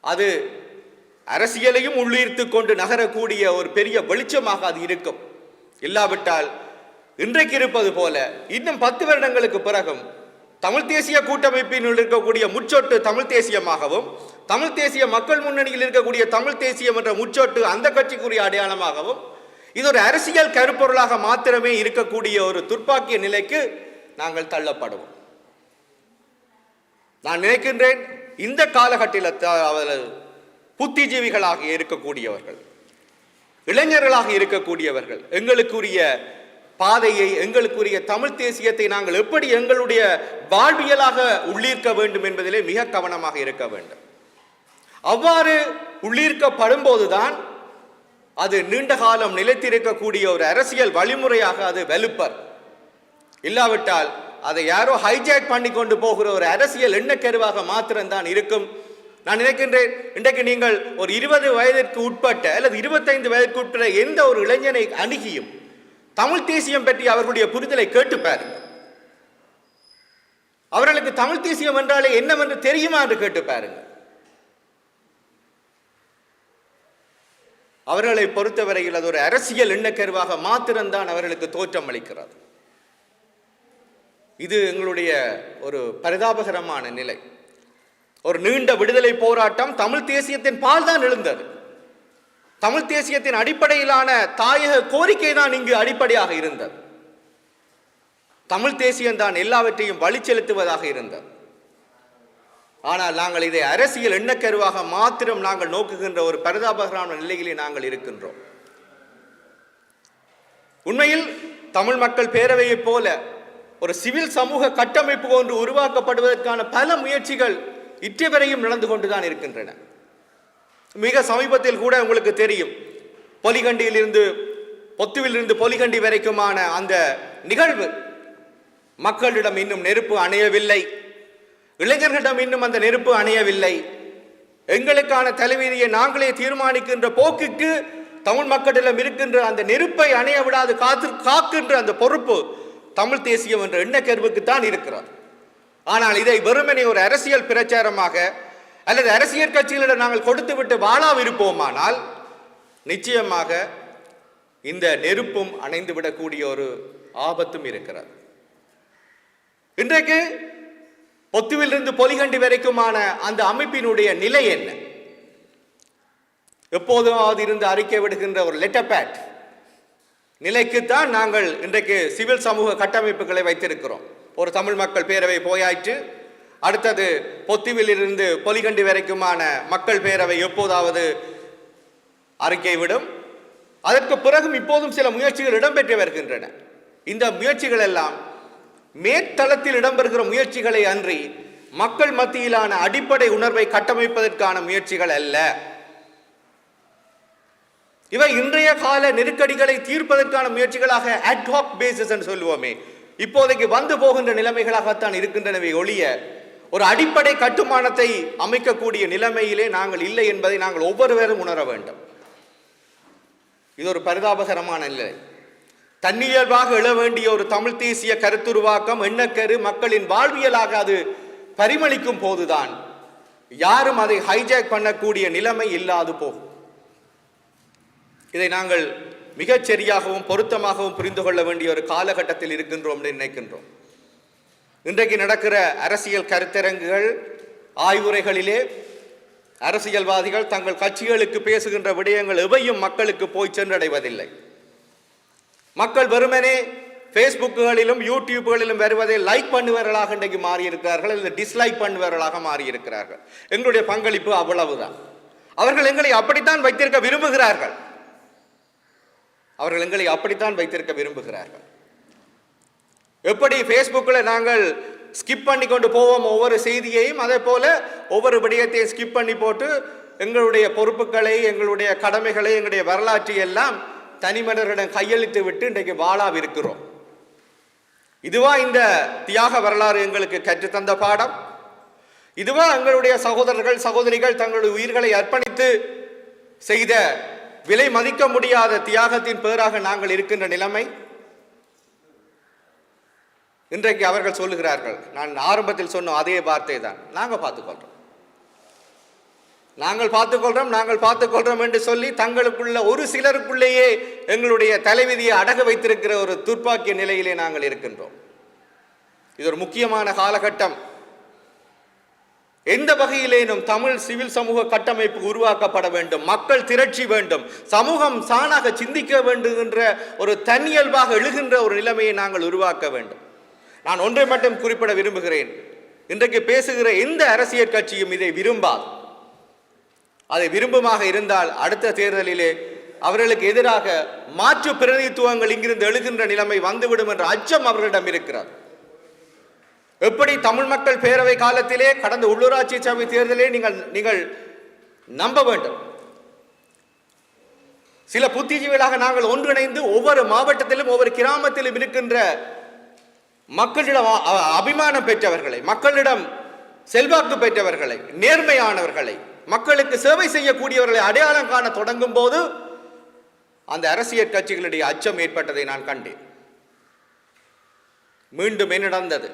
அது அரசியலையும் உள்ளீர்த்து கொண்டு நகரக்கூடிய ஒரு பெரிய வெளிச்சமாக அது இருக்கும். இல்லாவிட்டால் இன்றைக்கு இருப்பது போல இன்னும் 10 வருடங்களுக்கு பிறகும் தமிழ் தேசிய கூட்டமைப்பில் இருக்கக்கூடிய முச்சொட்டு தமிழ் தேசியமாகவும், தமிழ் தேசிய மக்கள் முன்னணியில் இருக்கக்கூடிய தமிழ் தேசியம் என்ற முச்சொட்டு அந்த கட்சிக்குரிய அடையாளமாகவும், இது ஒரு அரசியல் கருப்பொருளாக மாத்திரமே இருக்கக்கூடிய ஒரு துர்ப்பாக்கிய நிலைக்கு நாங்கள் தள்ளப்படுவோம். நான் நினைக்கின்றேன் இந்த காலகட்டத்தில் புத்திஜீவிகளாக இருக்கக்கூடியவர்கள், இளைஞர்களாக இருக்கக்கூடியவர்கள் எங்களுக்குரிய பாதையை, எங்களுக்குரிய தமிழ் தேசியத்தை நாங்கள் எப்படி எங்களுடைய வாழ்வியலாக உள்ளீர்க்க வேண்டும் என்பதிலே மிக கவனமாக இருக்க வேண்டும். அவ்வாறு உள்ளீர்க்கப்படும் போதுதான் அது நீண்ட காலம் நிலைத்திருக்கக்கூடிய ஒரு அரசியல் வழிமுறையாக அது வலுப்பர். இல்லாவிட்டால் அதை யாரோ ஹைஜாக் பண்ணி கொண்டு போகிற ஒரு அரசியல் எண்ணக்கருவாக மாத்திரம்தான் இருக்கும். நான் நினைக்கின்றேன் இன்றைக்கு நீங்கள் ஒரு 20 வயதிற்கு உட்பட்ட அல்லது 25 வயதிற்கு உட்பட்ட எந்த ஒரு இளைஞனை அணுகியும் தமிழ் தேசியம் பற்றி அவர்களுடைய புரிதலை கேட்டு பாருங்கள். அவர்களுக்கு தமிழ் தேசியம் என்றாலே என்னவென்று தெரியுமா என்று கேட்டு பாருங்கள். அவர்களை பொறுத்தவரையில் அது ஒரு அரசியல் எண்ணக்கருவாக மாத்திரம்தான் அவர்களுக்கு தோற்றம் அளிக்கிறது. இது எங்களுடைய ஒரு பரிதாபகரமான நிலை. ஒரு நீண்ட விடுதலை போராட்டம் தமிழ் தேசியத்தின் பால் தான் எழுந்தது. தமிழ் தேசியத்தின் அடிப்படையிலான தாயக கோரிக்கை தான் இங்கு அடிப்படையாக இருந்தது. தமிழ் தேசியம் தான் எல்லாவற்றையும் வழி செலுத்துவதாக இருந்தது. ஆனால் நாங்கள் இதை அரசியல் எண்ணக்கருவாக மாத்திரம் நாங்கள் நோக்குகின்ற ஒரு பரிதாபகரமான நிலையிலே நாங்கள் இருக்கின்றோம். உண்மையில் தமிழ் மக்கள் பேரவையைப் போல ஒரு சிவில் சமூக கட்டமைப்பு ஒன்று உருவாக்கப்படுவதற்கான பல முயற்சிகள் இற்றைவரையும் நடந்து கொண்டுதான் இருக்கின்றன. மிக சமீபத்தில் கூட உங்களுக்கு தெரியும், பொலிகண்டியிலிருந்து பொத்துவிலிருந்து பொலிகண்டி வரைக்குமான அந்த நிகழ்வு மக்களிடம் இன்னும் நெருப்பு அணையவில்லை. இளைஞர்களிடம் இன்னும் அந்த நெருப்பு அணையவில்லை. எங்களுக்கான தலைவிதியை நாங்களே தீர்மானிக்கின்ற போக்குக்கு தமிழ் மக்களிடம் இருக்கின்ற அந்த நெருப்பை அணைய விடாது காக்கின்ற அந்த பொறுப்பு தமிழ் தேசியம் என்ற எண்ணக்கருவுக்கு தான் இருக்கிறது. ஆனால் இதை வெறுமனே ஒரு அரசியல் பிரச்சாரமாக அல்லது அரசியல் கட்சிகளிடம் நாங்கள் கொடுத்துவிட்டு வாழாவிருப்போமானால் நிச்சயமாக இந்த நெருப்பும் அணைந்து விடக்கூடிய ஒரு ஆபத்தும் இருக்கிறது. இன்றைக்கு பொத்துவிலிருந்து பொலிகண்டி வரைக்குமான அந்த அமைப்பினுடைய நிலை என்ன? எப்போதும் இருந்து அறிக்கை விடுகின்ற ஒரு லெட்டர் பேட் நிலைக்குத்தான் நாங்கள் இன்றைக்கு சிவில் சமூக கட்டமைப்புகளை வைத்திருக்கிறோம். ஒரு தமிழ் மக்கள் பேரவை போயாயிற்று. அடுத்தது பொத்துவில் இருந்து பொலிகண்டி வரைக்குமான மக்கள் பேரவை எப்போதாவது அறிக்கை விடும். அதற்கு பிறகும் இப்போதும் சில முயற்சிகள் இடம்பெற்று வருகின்றன. இந்த முயற்சிகள் எல்லாம் மேற்தளத்தில் இடம்பெறுகிற முயற்சிகளை அன்றி மக்கள் மத்தியிலான அடிப்படை உணர்வை கட்டமைப்பதற்கான முயற்சிகள் அல்ல. இவை இன்றைய கால நெருக்கடிகளை தீர்ப்பதற்கான முயற்சிகளாக அட்ஹாக் பேசிஸ் என்று சொல்லுவோமே, இப்போதைக்கு வந்து போகின்ற நிலைமைகளாகத்தான் இருக்கின்றனவே ஒழிய ஒரு அடிப்படை கட்டுமானத்தை அமைக்கக்கூடிய நிலைமையிலே நாங்கள் இல்லை என்பதை நாங்கள் ஒவ்வொருவரும் உணர வேண்டும். இது ஒரு பரிதாபகரமான நிலை. தன்னியல்பாக எழ வேண்டிய ஒரு தமிழ் தேசிய கருத்துருவாக்கம், எண்ணக்கரு மக்களின் வாழ்வியலாக அது பரிமளிக்கும் போதுதான் யாரும் அதை ஹைஜாக் பண்ணக்கூடிய நிலைமை இல்லாது போகும். இதை நாங்கள் மிகச் சரியாகவும் பொருத்தமாகவும் புரிந்து கொள்ள வேண்டிய ஒரு காலகட்டத்தில் இருக்கின்றோம் என்று நினைக்கின்றோம். இன்றைக்கு நடக்கிற அரசியல் கருத்தரங்குகள், ஆய்வுரைகளிலே அரசியல்வாதிகள் தங்கள் கட்சிகளுக்கு பேசுகின்ற விடயங்கள் எவையும் மக்களுக்கு போய் சென்றடைவதில்லை. மக்கள் வெறுமனே ஃபேஸ்புக்குகளிலும் யூடியூப்களிலும் வருவதை லைக் பண்ணுவர்களாக இன்றைக்கு மாறியிருக்கிறார்கள், இல்லை டிஸ்லைக் பண்ணுவர்களாக மாறியிருக்கிறார்கள். எங்களுடைய பங்களிப்பு அவ்வளவுதான். அவர்கள் எங்களை அப்படித்தான் வைத்திருக்க விரும்புகிறார்கள். அவர்கள் எங்களை அப்படித்தான் வைத்திருக்க விரும்புகிறார்கள். எப்படி ஃபேஸ்புக்கில் நாங்கள் ஸ்கிப் பண்ணி கொண்டு போவோம் ஒவ்வொரு செய்தியையும், அதே போல ஒவ்வொரு விடயத்தையும் ஸ்கிப் பண்ணி போட்டு எங்களுடைய பொறுப்புகளை, எங்களுடைய கடமைகளை, எங்களுடைய வரலாற்றை எல்லாம் தனிமனிதர்களிடம் கையளித்து விட்டு இன்றைக்கு வாழாவிருக்கிறோம். இதுவா இந்த தியாக வரலாறு எங்களுக்கு கற்றுத்தந்த பாடம்? இதுவா எங்களுடைய சகோதரர்கள் சகோதரிகள் தங்களுடைய உயிர்களை அர்ப்பணித்து செய்த விலை மதிக்க முடியாத தியாகத்தின் பேராக நாங்கள் இருக்கின்ற நிலைமை? இன்றைக்கு அவர்கள் சொல்லுகிறார்கள், நான் ஆரம்பத்தில் சொன்ன அதே வார்த்தை தான், நாங்கள் பார்த்துக்கொள்றோம் என்று சொல்லி தங்களுக்குள்ள ஒரு சிலருக்குள்ளேயே எங்களுடைய தலைவிதியை அடகு வைத்திருக்கிற ஒரு துர்ப்பாக்கிய நிலையிலே நாங்கள் இருக்கின்றோம். இது ஒரு முக்கியமான காலகட்டம். எந்த வகையிலேனும் தமிழ் சிவில் சமூக கட்டமைப்பு உருவாக்கப்பட வேண்டும், மக்கள் திரட்சி வேண்டும், சமூகம் சாணாக சிந்திக்க வேண்டும் என்ற ஒரு தன்னியல்பாக எழுகின்ற ஒரு நிலைமையை நாங்கள் உருவாக்க வேண்டும். நான் ஒன்றை மட்டும் குறிப்பிட விரும்புகிறேன். இன்றைக்கு பேசுகிற எந்த அரசியல் கட்சியும் இதை விரும்பாது. அதை விரும்புமாக இருந்தால் அடுத்த தேர்தலிலே அவர்களுக்கு எதிராக மாற்று பிரதிநிதித்துவங்கள் இங்கிருந்து எழுகின்ற நிலைமை வந்துவிடும் என்ற அச்சம் அவர்களிடம் இருக்கிறது. எப்படி தமிழ் மக்கள் பேரவை காலத்திலே கடந்த உள்ளூராட்சி சபை தேர்தலே நீங்கள் நம்ப வேண்டும். சில புத்திஜீவிகளாக நாங்கள் ஒன்றிணைந்து ஒவ்வொரு மாவட்டத்திலும் ஒவ்வொரு கிராமத்திலும் இருக்கின்ற மக்களிடம் அபிமானம் பெற்றவர்களை, மக்களிடம் செல்வாக்கு பெற்றவர்களை, நேர்மையானவர்களை, மக்களுக்கு சேவை செய்யக்கூடியவர்களை அடையாளம் காண தொடங்கும் போது அந்த அரசியல் கட்சிகளுடைய அச்சம் ஏற்பட்டதை நான் கண்டேன். மீண்டும் என்ன நடந்தது?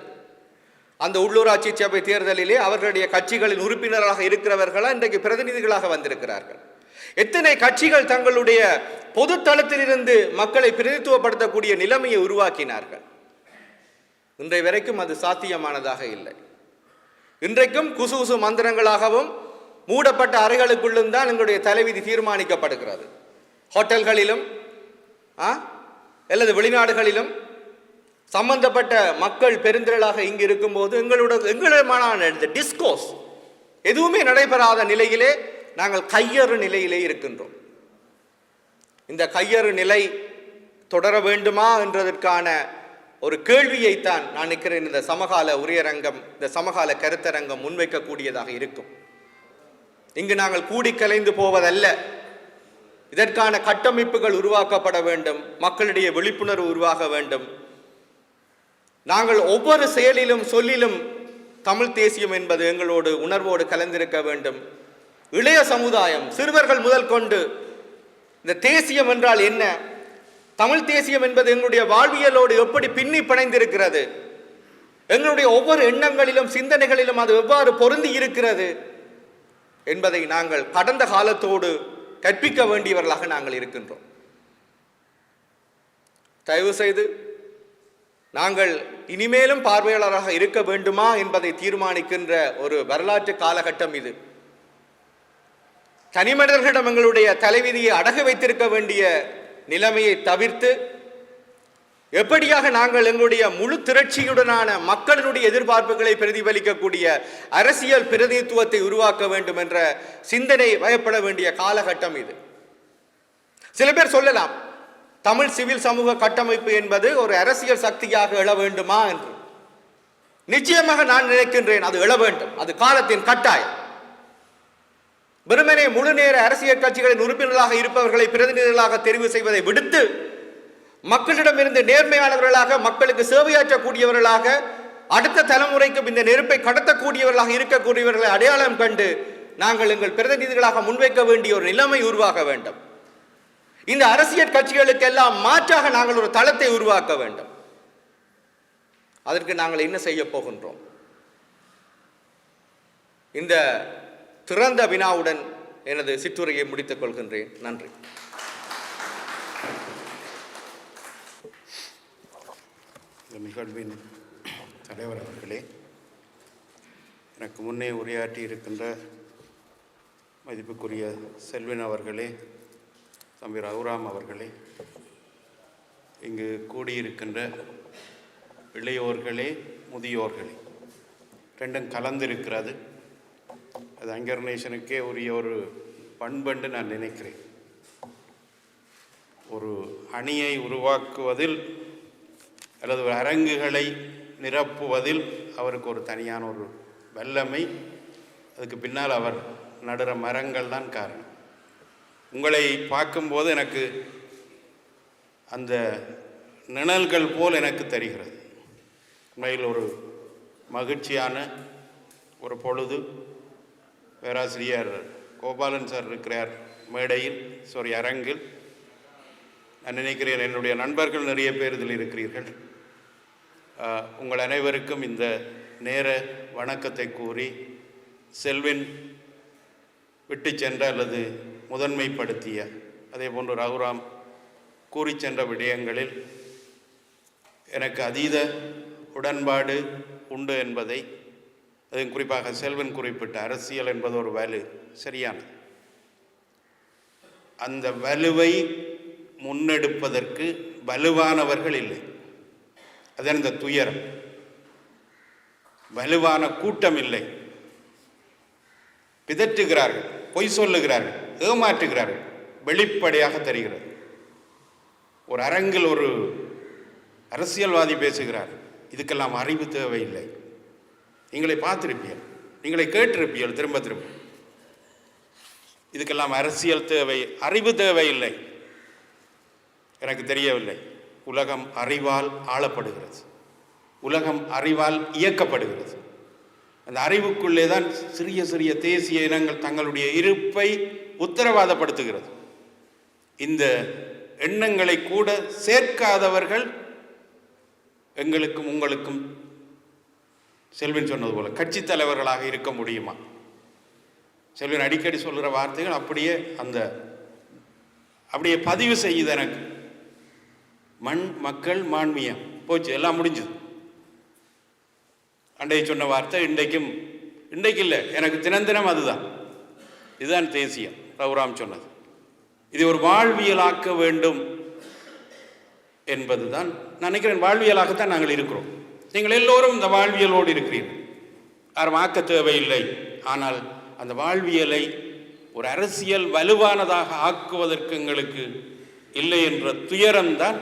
அந்த உள்ளூராட்சி சபை தேர்தலிலே அவர்களுடைய கட்சிகளின் உறுப்பினராக இருக்கிறவர்களா இன்றைக்கு பிரதிநிதிகளாக வந்திருக்கிறார்கள். எத்தனை கட்சிகள் தங்களுடைய பொது தளத்திலிருந்து மக்களை பிரதிநிதித்துவப்படுத்தக்கூடிய நிலைமையை உருவாக்கினார்கள். இன்றைய வரைக்கும் அது சாத்தியமானதாக இல்லை. இன்றைக்கும் குசுகுசு மந்திரங்களாகவும் மூடப்பட்ட அறைகளுக்குள்ளும் தான் எங்களுடைய தலைவிதி தீர்மானிக்கப்படுகிறது. ஹோட்டல்களிலும் அல்லது வெளிநாடுகளிலும் சம்பந்தப்பட்ட மக்கள் பெருந்திரளாக இங்கு இருக்கும்போது எங்களுடைய டிஸ்கோர்ஸ் எதுவுமே நடைபெறாத நிலையிலே நாங்கள் கையறு நிலையிலே இருக்கின்றோம். இந்த கையறு நிலை தொடர வேண்டுமா என்றதற்கான ஒரு கேள்வியைத்தான் நான் நினைக்கிறேன் இந்த சமகால உரையரங்கம், இந்த சமகால கருத்தரங்கம் முன்வைக்கக்கூடியதாக இருக்கும். இங்கு நாங்கள் கூடி கலைந்து போவதல்ல, இதற்கான கட்டமைப்புகள் உருவாக்கப்பட வேண்டும், மக்களிடையே விழிப்புணர்வு உருவாக வேண்டும். நாங்கள் ஒவ்வொரு செயலிலும் சொல்லிலும் தமிழ் தேசியம் என்பது எங்களோடு உணர்வோடு கலந்திருக்க வேண்டும். இளைய சமுதாயம், சிறுவர்கள் முதல் கொண்டு இந்த தேசியம் என்றால் என்ன, தமிழ் தேசியம் என்பது எங்களுடைய வாழ்வியலோடு எப்படி பின்னி பிணைந்திருக்கிறது, எங்களுடைய ஒவ்வொரு எண்ணங்களிலும் சிந்தனைகளிலும் அது எவ்வாறு பொருந்தி இருக்கிறது என்பதை நாங்கள் கடந்த காலத்தோடு கற்பிக்க வேண்டியவர்களாக நாங்கள் இருக்கின்றோம். தயவு செய்து நாங்கள் இனிமேலும் பார்வையாளராக இருக்க வேண்டுமா என்பதை தீர்மானிக்கின்ற ஒரு வரலாற்று காலகட்டம் இது. தனிமனிதர்களிடம் எங்களுடைய தலைவிதியை அடகு வைத்திருக்க வேண்டிய நிலைமையை தவிர்த்து எப்படியாக நாங்கள் எங்களுடைய முழு திரட்சியுடனான மக்களினுடைய எதிர்பார்ப்புகளை பிரதிபலிக்கக்கூடிய அரசியல் பிரதிநிதித்துவத்தை உருவாக்க வேண்டும் என்ற சிந்தனை வயப்பட வேண்டிய காலகட்டம் இது. சில பேர் சொல்லலாம், தமிழ் சிவில் சமூக கட்டமைப்பு என்பது ஒரு அரசியல் சக்தியாக எழ வேண்டுமா என்று. நிச்சயமாக நான் நினைக்கின்றேன் அது எழ வேண்டும், அது காலத்தின் கட்டாயம். வெறுமனே முழு நேர அரசியல் கட்சிகளின் உறுப்பினர்களாக இருப்பவர்களை பிரதிநிதிகளாக தெரிவு செய்வதை விடுத்து மக்களிடமிருந்து நேர்மையானவர்களாக, மக்களுக்கு சேவையாற்றக்கூடியவர்களாக, அடுத்த தலைமுறைக்கு இந்த நெருப்பை கடத்தக்கூடியவர்களாக இருக்கக்கூடியவர்களை அடையாளம் கண்டு நாங்கள் எங்கள் பிரதிநிதிகளாக முன்வைக்க வேண்டிய ஒரு நிலைமை உருவாக வேண்டும். இந்த அரசியல் கட்சிகளுக்கு எல்லாம் மாற்றாக நாங்கள் ஒரு தளத்தை உருவாக்க வேண்டும். அதற்கு நாங்கள் என்ன செய்ய போகின்றோம்? இந்த திறந்த வினாவுடன் எனது சிற்றுரையை முடித்துக் கொள்கின்றேன். நன்றி. இந்த நிகழ்வின் தலைவர் அவர்களே, எனக்கு முன்னே உரையாற்றி இருக்கின்ற மதிப்புக்குரிய செல்வன் அவர்களே, தம்பி ரகுராம் அவர்களே, இங்கு கூடியிருக்கின்ற இளையோர்களே, முதியோர்களே, ரெண்டும் கலந்திருக்கிறது. அது அங்கர்நேஷனுக்கே உரிய ஒரு பண்பென்று நான் நினைக்கிறேன். ஒரு அணியை உருவாக்குவதில் அல்லது ஒரு அரங்குகளை நிரப்புவதில் அவருக்கு ஒரு தனியான ஒரு வல்லமை, அதுக்கு பின்னால் அவர் நடுற மரங்கள் தான் காரணம். உங்களை பார்க்கும்போது எனக்கு அந்த நிழல்கள் போல் எனக்கு தெரிகிறது. உண்மையில் ஒரு மகிழ்ச்சியான ஒரு பொழுது. பேராசிரியர் கோபாலன் சார் இருக்கிறார் மேடையில், அரங்கில். நான் நினைக்கிறேன் என்னுடைய நண்பர்கள் நிறைய பேர் இதில் இருக்கிறீர்கள். உங்கள் அனைவருக்கும் இந்த நேர வணக்கத்தை கூறி, செல்வின் விட்டு சென்ற அல்லது முதன்மைப்படுத்திய, அதே போன்று ரகுராம் கூறி சென்ற விடயங்களில் எனக்கு அதீத உடன்பாடு உண்டு என்பதை, அதுவும் குறிப்பாக செல்வன் குறிப்பிட்ட அரசியல் என்பது ஒரு வலு, சரியானது. அந்த வலுவை முன்னெடுப்பதற்கு வலுவானவர்கள் இல்லை. அது அந்த துயரம். வலுவான கூட்டம் இல்லை. பிதற்றுகிறார்கள், பொய் சொல்லுகிறார்கள், ஏமாற்றுகிறார்கள், வெளிப்படையாக தெரிகிறது. ஒரு அரங்கில் ஒரு அரசியல்வாதி பேசுகிறார், இதுக்கெல்லாம் அறிவு தேவையில்லை. நீங்களை பார்த்திருப்பீர்கள், நீங்களை கேட்டிருப்பீர்கள் திரும்ப திரும்ப. இதுக்கெல்லாம் அரசியல் தேவை, அறிவு தேவையில்லை. எனக்கு தெரியவில்லை. உலகம் அறிவால் ஆளப்படுகிறது, உலகம் அறிவால் இயக்கப்படுகிறது. அந்த அறிவுக்குள்ளே தான் சிறிய சிறிய தேசிய இனங்கள் தங்களுடைய இருப்பை உத்தரவாதப்படுத்துகிறது. இந்த எண்ணங்களை கூட சேர்க்காதவர்கள் எங்களுக்கும் உங்களுக்கும் செல்வன் சொன்னது போல கட்சி தலைவர்களாக இருக்க முடியுமா? செல்வன் அடிக்கடி சொல்கிற வார்த்தைகள் அப்படியே பதிவு செய்யுது எனக்கு. மண் மக்கள் மாண்மியம் போச்சு, எல்லாம் முடிஞ்சுது. அன்றைய சொன்ன வார்த்தை இன்றைக்கு இல்லை, எனக்கு தினம் இதுதான் தேசியம். ரகுராம் சொன்னது, இது ஒரு வாழ்வியலாக்க வேண்டும் என்பதுதான். நான் நினைக்கிறேன் வாழ்வியலாகத்தான் நாங்கள் இருக்கிறோம். நீங்கள் எல்லோரும் இந்த வாழ்வியலோடு இருக்கிறீர்கள், யாரும் ஆக்க தேவையில்லை. ஆனால் அந்த வாழ்வியலை ஒரு அரசியல் வலுவானதாக ஆக்குவதற்கு எங்களுக்கு இல்லை என்ற துயரம்தான்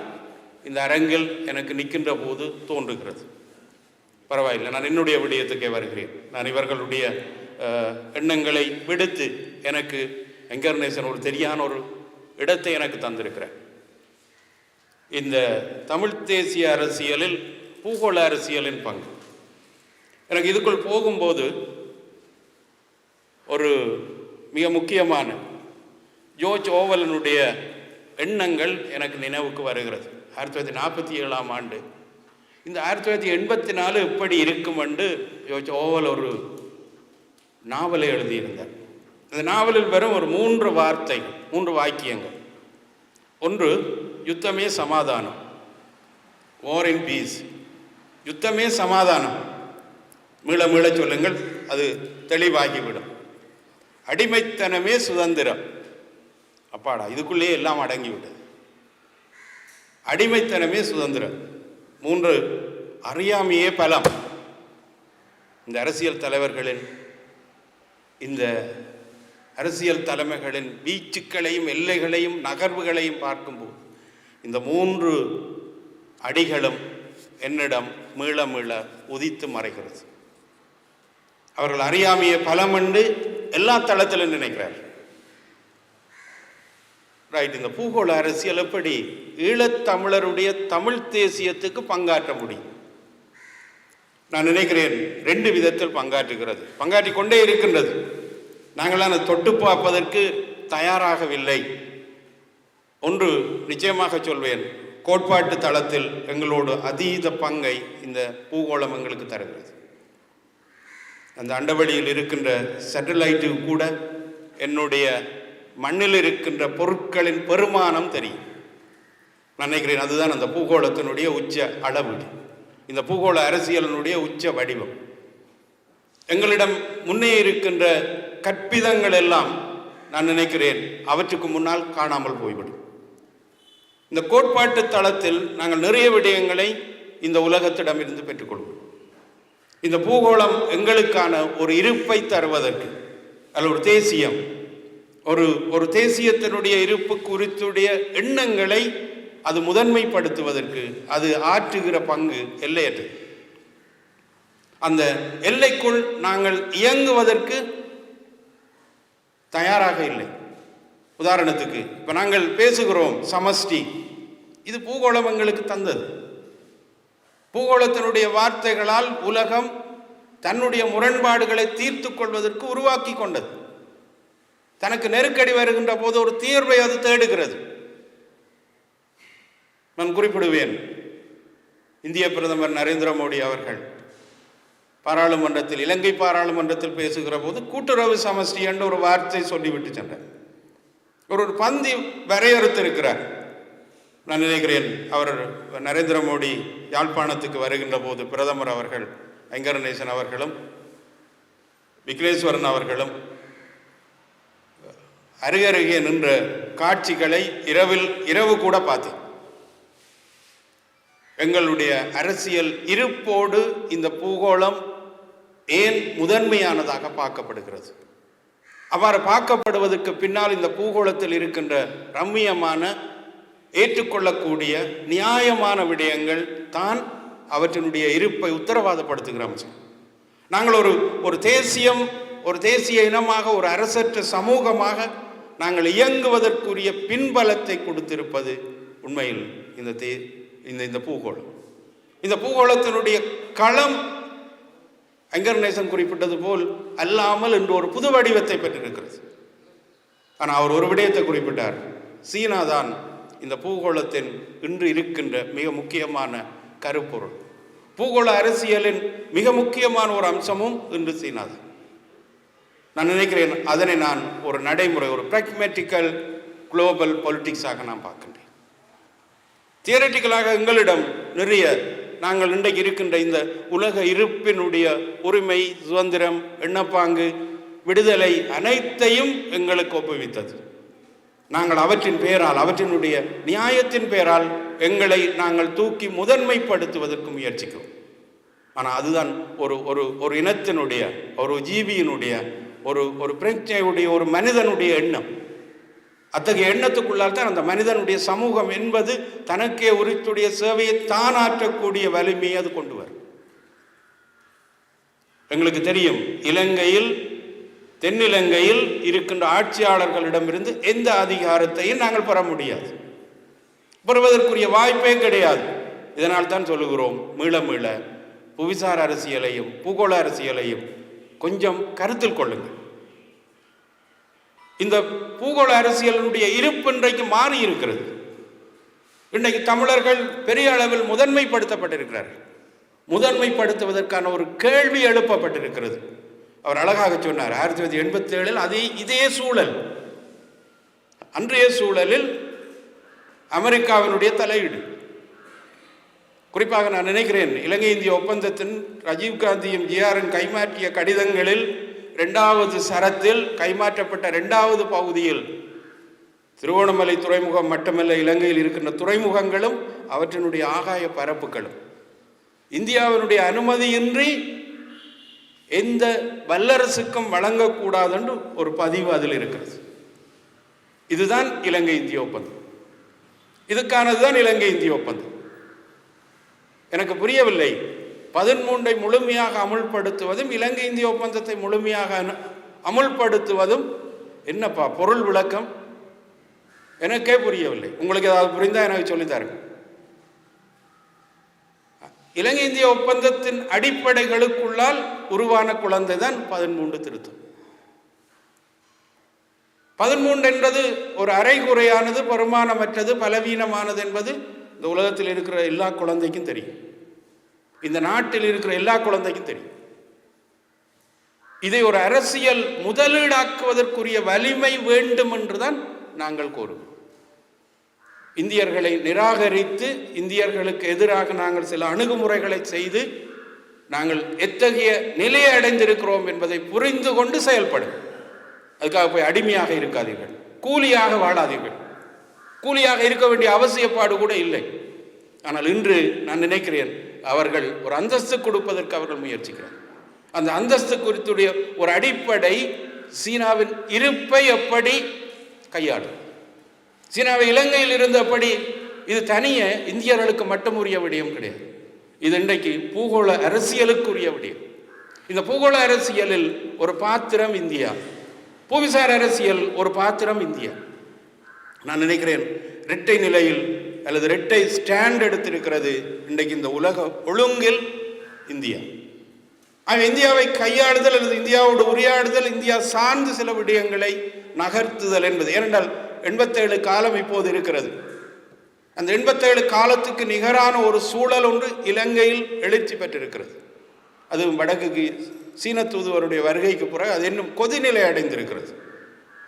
இந்த அரங்கில் எனக்கு நிற்கின்ற போது தோன்றுகிறது. பரவாயில்லை, நான் என்னுடைய விடயத்துக்கே வருகிறேன். நான் இவர்களுடைய எண்ணங்களை விடுத்து, எனக்கு எங்கர்நேசன் ஒரு தெரியான ஒரு இடத்தை எனக்கு தந்திருக்கிறேன். இந்த தமிழ் தேசிய அரசியலில் பூகோள அரசியலின் பங்கு, எனக்கு இதுக்குள் போகும்போது ஒரு மிக முக்கியமான ஜோர்ஜ் ஓவலனுடைய எண்ணங்கள் எனக்கு நினைவுக்கு வருகிறது. 1947ஆம் ஆண்டு, இந்த 1984 எப்படி இருக்கும் என்று ஜோர்ஜ் ஓவல் ஒரு நாவலை எழுதியிருந்தார். அந்த நாவலில் வரும் ஒரு 3 வாக்கியங்கள். ஒன்று, யுத்தமே சமாதானம், வார் இன் பீஸ். யுத்தமே சமாதானம், மீள சொல்லுங்கள், அது தெளிவாகிவிடும். அடிமைத்தனமே சுதந்திரம். அப்பாடா, இதுக்குள்ளே எல்லாம் அடங்கிவிட்டது. அடிமைத்தனமே சுதந்திரம். 3, அறியாமையே பலம். இந்த அரசியல் தலைவர்களின், இந்த அரசியல் தலைமைகளின் வீச்சுக்களையும் எல்லைகளையும் நகர்வுகளையும் பார்க்கும்போது இந்த 3 அடிகளும் என்னிடம் மீள உதித்து மறைகிறது. அவர்கள் அறியாமையை பலம் என்று எல்லா தளத்திலும் நினைக்கிறார்கள். ரைட். இந்த பூகோள அரசியல் எப்படி ஈழத்தமிழருடைய தமிழ் தேசியத்துக்கு பங்காற்ற முடியும்? நான் நினைக்கிறேன் 2 விதத்தில் பங்காற்றுகிறது, பங்காற்றிக் கொண்டே இருக்கின்றது. நாங்கள் அதை தொட்டு பார்ப்பதற்கு தயாராகவில்லை. ஒன்று நிச்சயமாக சொல்வேன், கோட்பாட்டு தளத்தில் எங்களோடு அதீத பங்கை இந்த பூகோளம் எங்களுக்கு தருகிறது. அந்த அண்டவெளியில் இருக்கின்ற சேட்டலைட்டு கூட என்னுடைய மண்ணில் இருக்கின்ற பொருட்களின் பெருமானம் தெரியும். நான் நினைக்கிறேன் அதுதான் அந்த பூகோளத்தினுடைய உச்ச அளவீடு, இந்த பூகோள அரசியலினுடைய உச்ச வடிவம். எங்களிடம் முன்னே இருக்கின்ற கற்பிதங்கள் எல்லாம் நான் நினைக்கிறேன் அவற்றுக்கு முன்னால் காணாமல் போய்விடும். இந்த கோட்பாட்டு தளத்தில் நாங்கள் நிறைய விடயங்களை இந்த உலகத்திடமிருந்து பெற்றுக்கொள்வோம். இந்த பூகோளம் எங்களுக்கான ஒரு இருப்பை தருவதற்கு, அல்ல ஒரு தேசியம், ஒரு தேசியத்தினுடைய இருப்பு குறித்துடைய எண்ணங்களை அது முதன்மைப்படுத்துவதற்கு அது ஆற்றுகிற பங்கு எல்லையற்றது. அந்த எல்லைக்குள் நாங்கள் இயங்குவதற்கு தயாராக இல்லை. உதாரணத்துக்கு இப்போ நாங்கள் பேசுகிறோம் சமஷ்டி, இது பூகோளம் எங்களுக்கு தந்தது. பூகோளத்தினுடைய வார்த்தைகளால் உலகம் தன்னுடைய முரண்பாடுகளை தீர்த்து கொள்வதற்கு உருவாக்கி கொண்டது. தனக்கு நெருக்கடி வருகின்ற போது ஒரு தீர்வை அது தேடுகிறது. நான் குறிப்பிடுவேன், இந்திய பிரதமர் நரேந்திர மோடி அவர்கள் பாராளுமன்றத்தில், இலங்கை பாராளுமன்றத்தில் பேசுகிற போது கூட்டுறவு சமஷ்டி என்ற ஒரு வார்த்தை சொல்லிவிட்டு சென்றார். ஒரு பந்தி வரையறுத்திருக்கிறார். நான் நினைக்கிறேன், அவர் நரேந்திர மோடி யாழ்ப்பாணத்துக்கு வருகின்ற போது பிரதமர் அவர்கள், ஐங்கரநேசன் அவர்களும் விக்னேஸ்வரன் அவர்களும் அருகருகே நின்ற காட்சிகளை இரவு கூட பார்த்தேன். எங்களுடைய அரசியல் இருப்போடு இந்த பூகோளம் ஏன் முதன்மையானதாக பார்க்கப்படுகிறது? அவ்வாறு பார்க்கப்படுவதற்கு பின்னால் இந்த பூகோளத்தில் இருக்கின்ற ரம்மியமான, ஏற்றுக்கொள்ளக்கூடிய நியாயமான விடயங்கள் தான் அவற்றினுடைய இருப்பை உத்தரவாதப்படுத்துகிற அம்சம். நாங்கள் ஒரு தேசியம், ஒரு தேசிய இனமாக, ஒரு அரசற்ற சமூகமாக நாங்கள் இயங்குவதற்குரிய பின்பலத்தை கொடுத்திருப்பது உண்மையில் இந்த பூகோளம். இந்த பூகோளத்தினுடைய களம் ஐங்கரநேசன் குறிப்பிட்டது போல் அல்லாமல் என்று ஒரு புது வடிவத்தை பெற்றிருக்கிறது. ஆனால் அவர் ஒரு விடயத்தை குறிப்பிட்டார், சீனா தான் இந்த பூகோளத்தின் இன்று இருக்கின்ற மிக முக்கியமான கருப்பொருள். பூகோள அரசியலின் மிக முக்கியமான ஒரு அம்சமும் இன்று சீனா தான். நான் நினைக்கிறேன், அதனை நான் ஒரு நடைமுறை, ஒரு பிராக்மேட்டிக்கல் குளோபல் பொலிட்டிக்ஸாக நான் பார்க்கின்றேன். தியரட்டிக்கலாக எங்களிடம் நிறைய, நாங்கள் இன்றைக்கு இருக்கின்ற இந்த உலக இருப்பினுடைய உரிமை, சுதந்திரம், எண்ணப்பாங்கு, விடுதலை அனைத்தையும் எங்களுக்கு ஒப்புவித்தது. நாங்கள் அவற்றின் பெயரால், அவற்றினுடைய நியாயத்தின் பெயரால் எங்களை நாங்கள் தூக்கி முதன்மைப்படுத்துவதற்கு முயற்சிக்கிறோம். ஆனால் அதுதான் ஒரு இனத்தினுடைய, ஒரு ஜீவியினுடைய, ஒரு பிரச்சனையுடைய, ஒரு மனிதனுடைய எண்ணம். அத்தகைய எண்ணத்துக்குள்ளால் தான் அந்த மனிதனுடைய சமூகம் என்பது தனக்கே உரித்துடைய சேவையை தானாற்றக்கூடிய வலிமையை அது கொண்டு வரும். எங்களுக்கு தெரியும், இலங்கையில், தென்னிலங்கையில் இருக்கின்ற ஆட்சியாளர்களிடமிருந்து எந்த அதிகாரத்தையும் நாங்கள் பெற முடியாது, பெறுவதற்குரிய வாய்ப்பே கிடையாது. இதனால் தான் சொல்லுகிறோம், மீள மீள புவிசார் அரசியலையும் பூகோள அரசியலையும் கொஞ்சம் கருத்தில் கொள்ளுங்கள். இந்த பூகோள அரசியலுடைய இருப்பு இன்றைக்கு மாறி இருக்கிறது. இன்றைக்கு தமிழர்கள் பெரிய அளவில் முதன்மைப்படுத்தப்பட்டிருக்கிறார்கள். முதன்மைப்படுத்துவதற்கான ஒரு கேள்வி எழுப்பப்பட்டிருக்கிறது. அவர் அழகாக சொன்னார், 1987 இதே சூழல், அன்றைய சூழலில் அமெரிக்காவினுடைய தலையீடு, குறிப்பாக நான் நினைக்கிறேன், இலங்கை இந்திய ஒப்பந்தத்தின் ராஜீவ்காந்தியும் ஜிஆரும் கைமாற்றிய கடிதங்களில் 2வது சரத்தில் கைமாற்றப்பட்ட 2வது பகுதியில் திருவோணமலை துறைமுகம் மட்டுமல்ல, இலங்கையில் இருக்கின்ற துறைமுகங்களும் அவற்றினுடைய ஆகாய பரப்புகளும் இந்தியாவினுடைய அனுமதியின்றி எந்த வல்லரசுக்கும் வழங்கக்கூடாது என்று ஒரு பதிவு அதில் இருக்கிறது. இதுதான் இலங்கை இந்திய ஒப்பந்தம். இதுக்கானதுதான் இலங்கை இந்திய ஒப்பந்தம். எனக்கு புரியவில்லை, 13 முழுமையாக அமுல்படுத்துவதும் இலங்கை இந்திய ஒப்பந்தத்தை முழுமையாக அமுல்படுத்துவதும் என்னப்பா பொருள் விளக்கம்? எனக்கே புரியவில்லை. உங்களுக்கு ஏதாவது புரிந்தால் எனக்கு சொல்லித்தாருங்க. இலங்கை இந்திய ஒப்பந்தத்தின் அடிப்படைகளுக்குள்ளால் உருவான குழந்தை தான் 13 திருத்தம். 13 என்பது ஒரு அரைகுறையானது, பெருமானமற்றது, பலவீனமானது என்பது இந்த உலகத்தில் இருக்கிற எல்லா குழந்தைக்கும் தெரியும். இந்த நாட்டில் இருக்கிற எல்லா குழந்தைக்கும் தெரியும். இதை ஒரு அரசியல் முதலீடாக்குவதற்குரிய வலிமை வேண்டும் என்றுதான் நாங்கள் கோருவோம். இந்தியர்களை நிராகரித்து, இந்தியர்களுக்கு எதிராக நாங்கள் சில அணுகுமுறைகளை செய்து நாங்கள் எத்தகைய நிலையை அடைந்திருக்கிறோம் என்பதை புரிந்து கொண்டு செயல்படும். அதுக்காக போய் அடிமையாக இருக்காதீர்கள், கூலியாக வாழாதீர்கள். கூலியாக இருக்க வேண்டிய அவசியப்பாடு கூட இல்லை. ஆனால் இன்று நான் நினைக்கிறேன், அவர்கள் ஒரு அந்தஸ்து கொடுப்பதற்கு அவர்கள் முயற்சிக்கிறார். அந்த அந்தஸ்து குறித்துடைய ஒரு அடிப்படை சீனாவின் இருப்பை எப்படி கையாளும், சீனாவை இலங்கையில் இருந்தபடி இது தனியே இந்தியர்களுக்கு மட்டும் உரிய விடயம் கிடையாது. இது இன்றைக்கு பூகோள அரசியலுக்குரிய விடயம். இந்த பூகோள அரசியலில் ஒரு பாத்திரம் இந்தியா, புவிசார் அரசியல் ஒரு பாத்திரம் இந்தியா. நான் நினைக்கிறேன், இரட்டை நிலையில் அல்லது இரட்டை ஸ்டாண்ட் எடுத்திருக்கிறது இன்றைக்கு இந்த உலக ஒழுங்கில் இந்தியா. இந்தியாவை கையாளுதல் அல்லது இந்தியாவோடு உரையாடுதல், இந்தியா சார்ந்து சில விடயங்களை நகர்த்துதல் என்பது. ஏனென்றால் 87 காலம் இப்போது இருக்கிறது. அந்த 87 காலத்துக்கு நிகரான ஒரு சூழல் ஒன்று இலங்கையில் எழுச்சி பெற்றிருக்கிறது. அதுவும் வடக்குக்கு சீன தூதுவருடைய வருகைக்கு பிறகு அது இன்னும் கொதிநிலை அடைந்திருக்கிறது.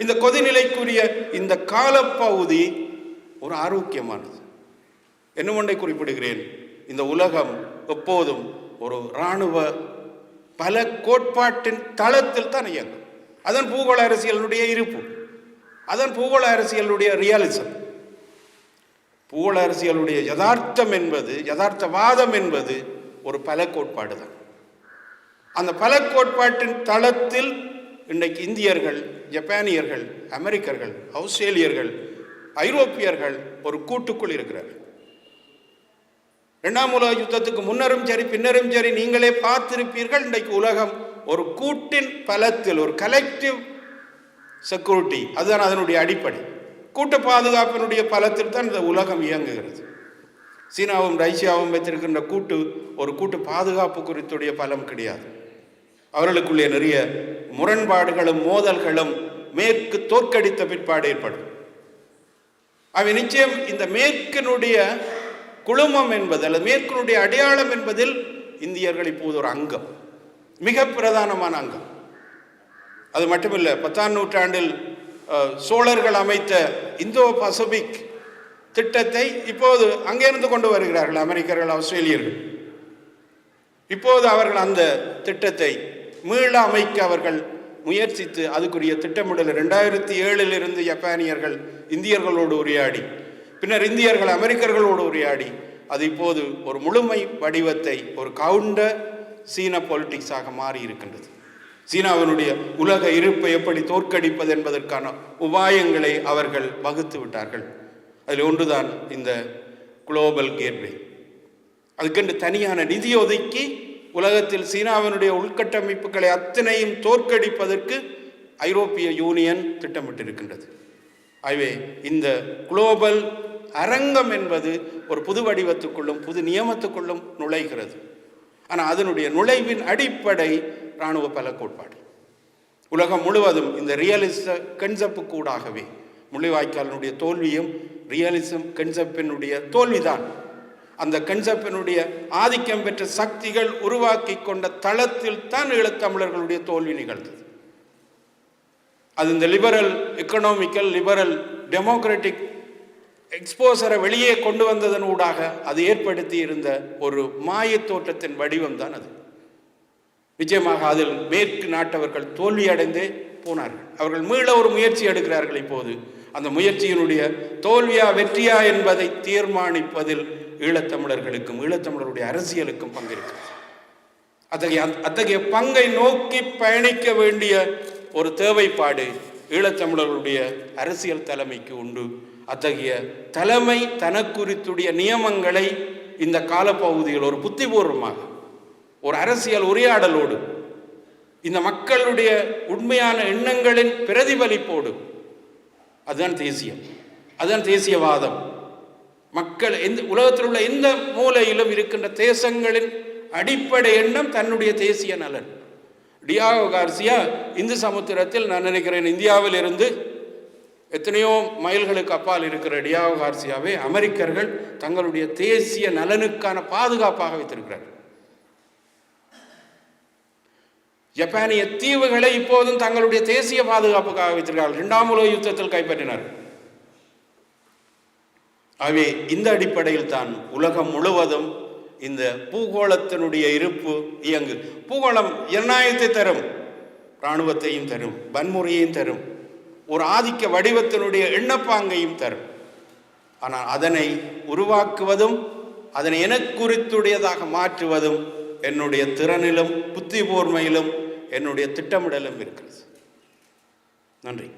இந்த கொதிநிலைக்குரிய இந்த காலப்பகுதி ஒரு ஆரோக்கியமானது. என்ன ஒன்றை குறிப்பிடுகிறேன், இந்த உலகம் எப்போதும் ஒரு இராணுவ பல கோட்பாட்டின் தளத்தில் தான் இயங்கும். அதன் பூகோள அரசியலுடைய இருப்பு, அதன் பூகோள அரசியலுடைய ரியாலிசம், பூகோள அரசியலுடைய யதார்த்தம் என்பது, யதார்த்தவாதம் என்பது ஒரு பல கோட்பாடு தான். அந்த பல கோட்பாட்டின் தளத்தில் இன்றைக்கு இந்தியர்கள், ஜப்பானியர்கள், அமெரிக்கர்கள், ஆஸ்திரேலியர்கள், ஐரோப்பியர்கள் ஒரு கூட்டுக்குள் இருக்கிறார்கள். 2ஆம் உலக யுத்தத்துக்கு முன்னரும் சரி பின்னரும் சரி நீங்களே பார்த்திருப்பீர்கள், இன்றைக்கு உலகம் ஒரு கூட்டின் பலத்தில், ஒரு கலெக்டிவ் செக்யூரிட்டி, அதுதான் அதனுடைய அடிப்படை. கூட்டு பாதுகாப்பினுடைய பலத்தில் தான் இந்த உலகம் இயங்குகிறது. சீனாவும் ரஷ்யாவும் வைத்திருக்கின்ற ஒரு கூட்டு பாதுகாப்பு குறித்துடைய பலம் கிடையாது. அவர்களுக்குள்ளே நிறைய முரண்பாடுகளும் மோதல்களும் மேற்கு தோற்கடித்த பிற்பாடு ஏற்படும். அவை நிச்சயம் இந்த மேற்கினுடைய குழுமம் என்பது அல்லது மேற்கினுடைய அடையாளம் என்பதில் இந்தியர்கள் இப்போது ஒரு அங்கம், மிக பிரதானமான அங்கம். அது மட்டுமில்லை, 10ஆம் நூற்றாண்டில் சோழர்கள் அமைத்த இந்தோ பசிபிக் திட்டத்தை இப்போது அங்கிருந்து கொண்டு வருகிறார்கள் அமெரிக்கர்கள், ஆஸ்திரேலியர்கள். இப்போது அவர்கள் அந்த திட்டத்தை மீள அமைக்க அவர்கள் முயற்சித்து அதுக்குரிய திட்டமிடல் 2007 ஜப்பானியர்கள் இந்தியர்களோடு உரையாடி, பின்னர் இந்தியர்கள் அமெரிக்கர்களோடு உரையாடி அது இப்போது ஒரு முழுமை வடிவத்தை, ஒரு கவுண்டர் சீன பொலிட்டிக்ஸாக மாறி இருக்கின்றது. சீனாவினுடைய உலக இருப்பை எப்படி தோற்கடிப்பது என்பதற்கான உபாயங்களை அவர்கள் வகுத்து விட்டார்கள். அதில் ஒன்றுதான் இந்த குளோபல் கேட்வே. அதுக்கென்று தனியான நிதி ஒதுக்கி உலகத்தில் சீனாவினுடைய உள்கட்டமைப்புகளை அத்தனையும் தோற்கடிப்பதற்கு ஐரோப்பிய யூனியன் திட்டமிட்டிருக்கின்றது. ஆகவே இந்த குளோபல் அரங்கம் என்பது ஒரு புது வடிவத்துக்குள்ளும் புது நியமத்துக்குள்ளும் நுழைகிறது. ஆனால் அதனுடைய நுழைவின் அடிப்படை இராணுவ பல கோட்பாடு. உலகம் முழுவதும் இந்த ரியலிச கன்செப்ட் கூடாகவே முள்ளிவாய்க்காலினுடைய தோல்வியும் ரியலிசம் கன்செப்டினுடைய தோல்விதான். அந்த கன்செப்டினுடைய ஆதிக்கம் பெற்ற சக்திகள் உருவாக்கி கொண்ட தளத்தில் தான் ஈழத்தமிழர்களுடைய தோல்வி நிகழ்ந்தது. அது இந்த லிபரல் எக்கனாமிக்கல், லிபரல் டெமோக்ராட்டிக் எக்ஸ்போசரை வெளியே கொண்டு வந்ததன் ஊடாக அது ஏற்படுத்தி இருந்த ஒரு மாய தோற்றத்தின் வடிவம் தான் அது. நிச்சயமாக அதில் மேற்கு நாட்டவர்கள் தோல்வி அடைந்தே போனார்கள். அவர்கள் மீள ஒரு முயற்சி எடுக்கிறார்கள். இப்போது அந்த முயற்சியினுடைய தோல்வியா வெற்றியா என்பதை தீர்மானிப்பதில் ஈழத்தமிழர்களுக்கும் ஈழத்தமிழருடைய அரசியலுக்கும் பங்கிருக்கிறது. அத்தகைய பங்கை நோக்கி பயணிக்க வேண்டிய ஒரு தேவைப்பாடு ஈழத்தமிழர்களுடைய அரசியல் தலைமைக்கு உண்டு. அத்தகைய தலைமை தனக்குறித்துடைய நியமங்களை இந்த காலப்பகுதியில் ஒரு புத்திபூர்வமாக ஒரு அரசியல் உரையாடலோடு இந்த மக்களுடைய உண்மையான எண்ணங்களின் பிரதிபலிப்போடு, அதுதான் தேசியம், அதுதான் தேசியவாதம். மக்கள் உலகத்தில் உள்ள எந்த மூலையிலும் இருக்கின்ற தேசங்களின் அடிப்படை எண்ணம் தன்னுடைய தேசிய நலன். டியாகோ கார்சியா இந்து சமுத்திரத்தில், நான் நினைக்கிறேன் இந்தியாவில் இருந்து எத்தனையோ மைல்களுக்கு அப்பால் இருக்கிற டியாகோ கார்சியாவை அமெரிக்கர்கள் தங்களுடைய தேசிய நலனுக்கான பாதுகாப்பாக வைத்திருக்கிறார்கள். ஜப்பானிய தீவுகளை இப்போதும் தங்களுடைய தேசிய பாதுகாப்புக்காக வைத்திருக்கிறார்கள். 2ஆம் உலக யுத்தத்தில் கைப்பற்றினார்கள். ஆகவே இந்த அடிப்படையில் தான் உலகம் முழுவதும் இந்த பூகோளத்தினுடைய இருப்பு இயங்கு. பூகோளம் ஜனநாயகத்தை தரும், இராணுவத்தையும் தரும், வன்முறையையும் தரும், ஒரு ஆதிக்க வடிவத்தினுடைய எண்ணப்பாங்கையும் தரும். ஆனால் அதனை உருவாக்குவதும் அதனை எனக்குறித்துடையதாக மாற்றுவதும் என்னுடைய திறனிலும் புத்திபூர்மையிலும் என்னுடைய திட்டமிடலும் இருக்கிறது. நன்றி.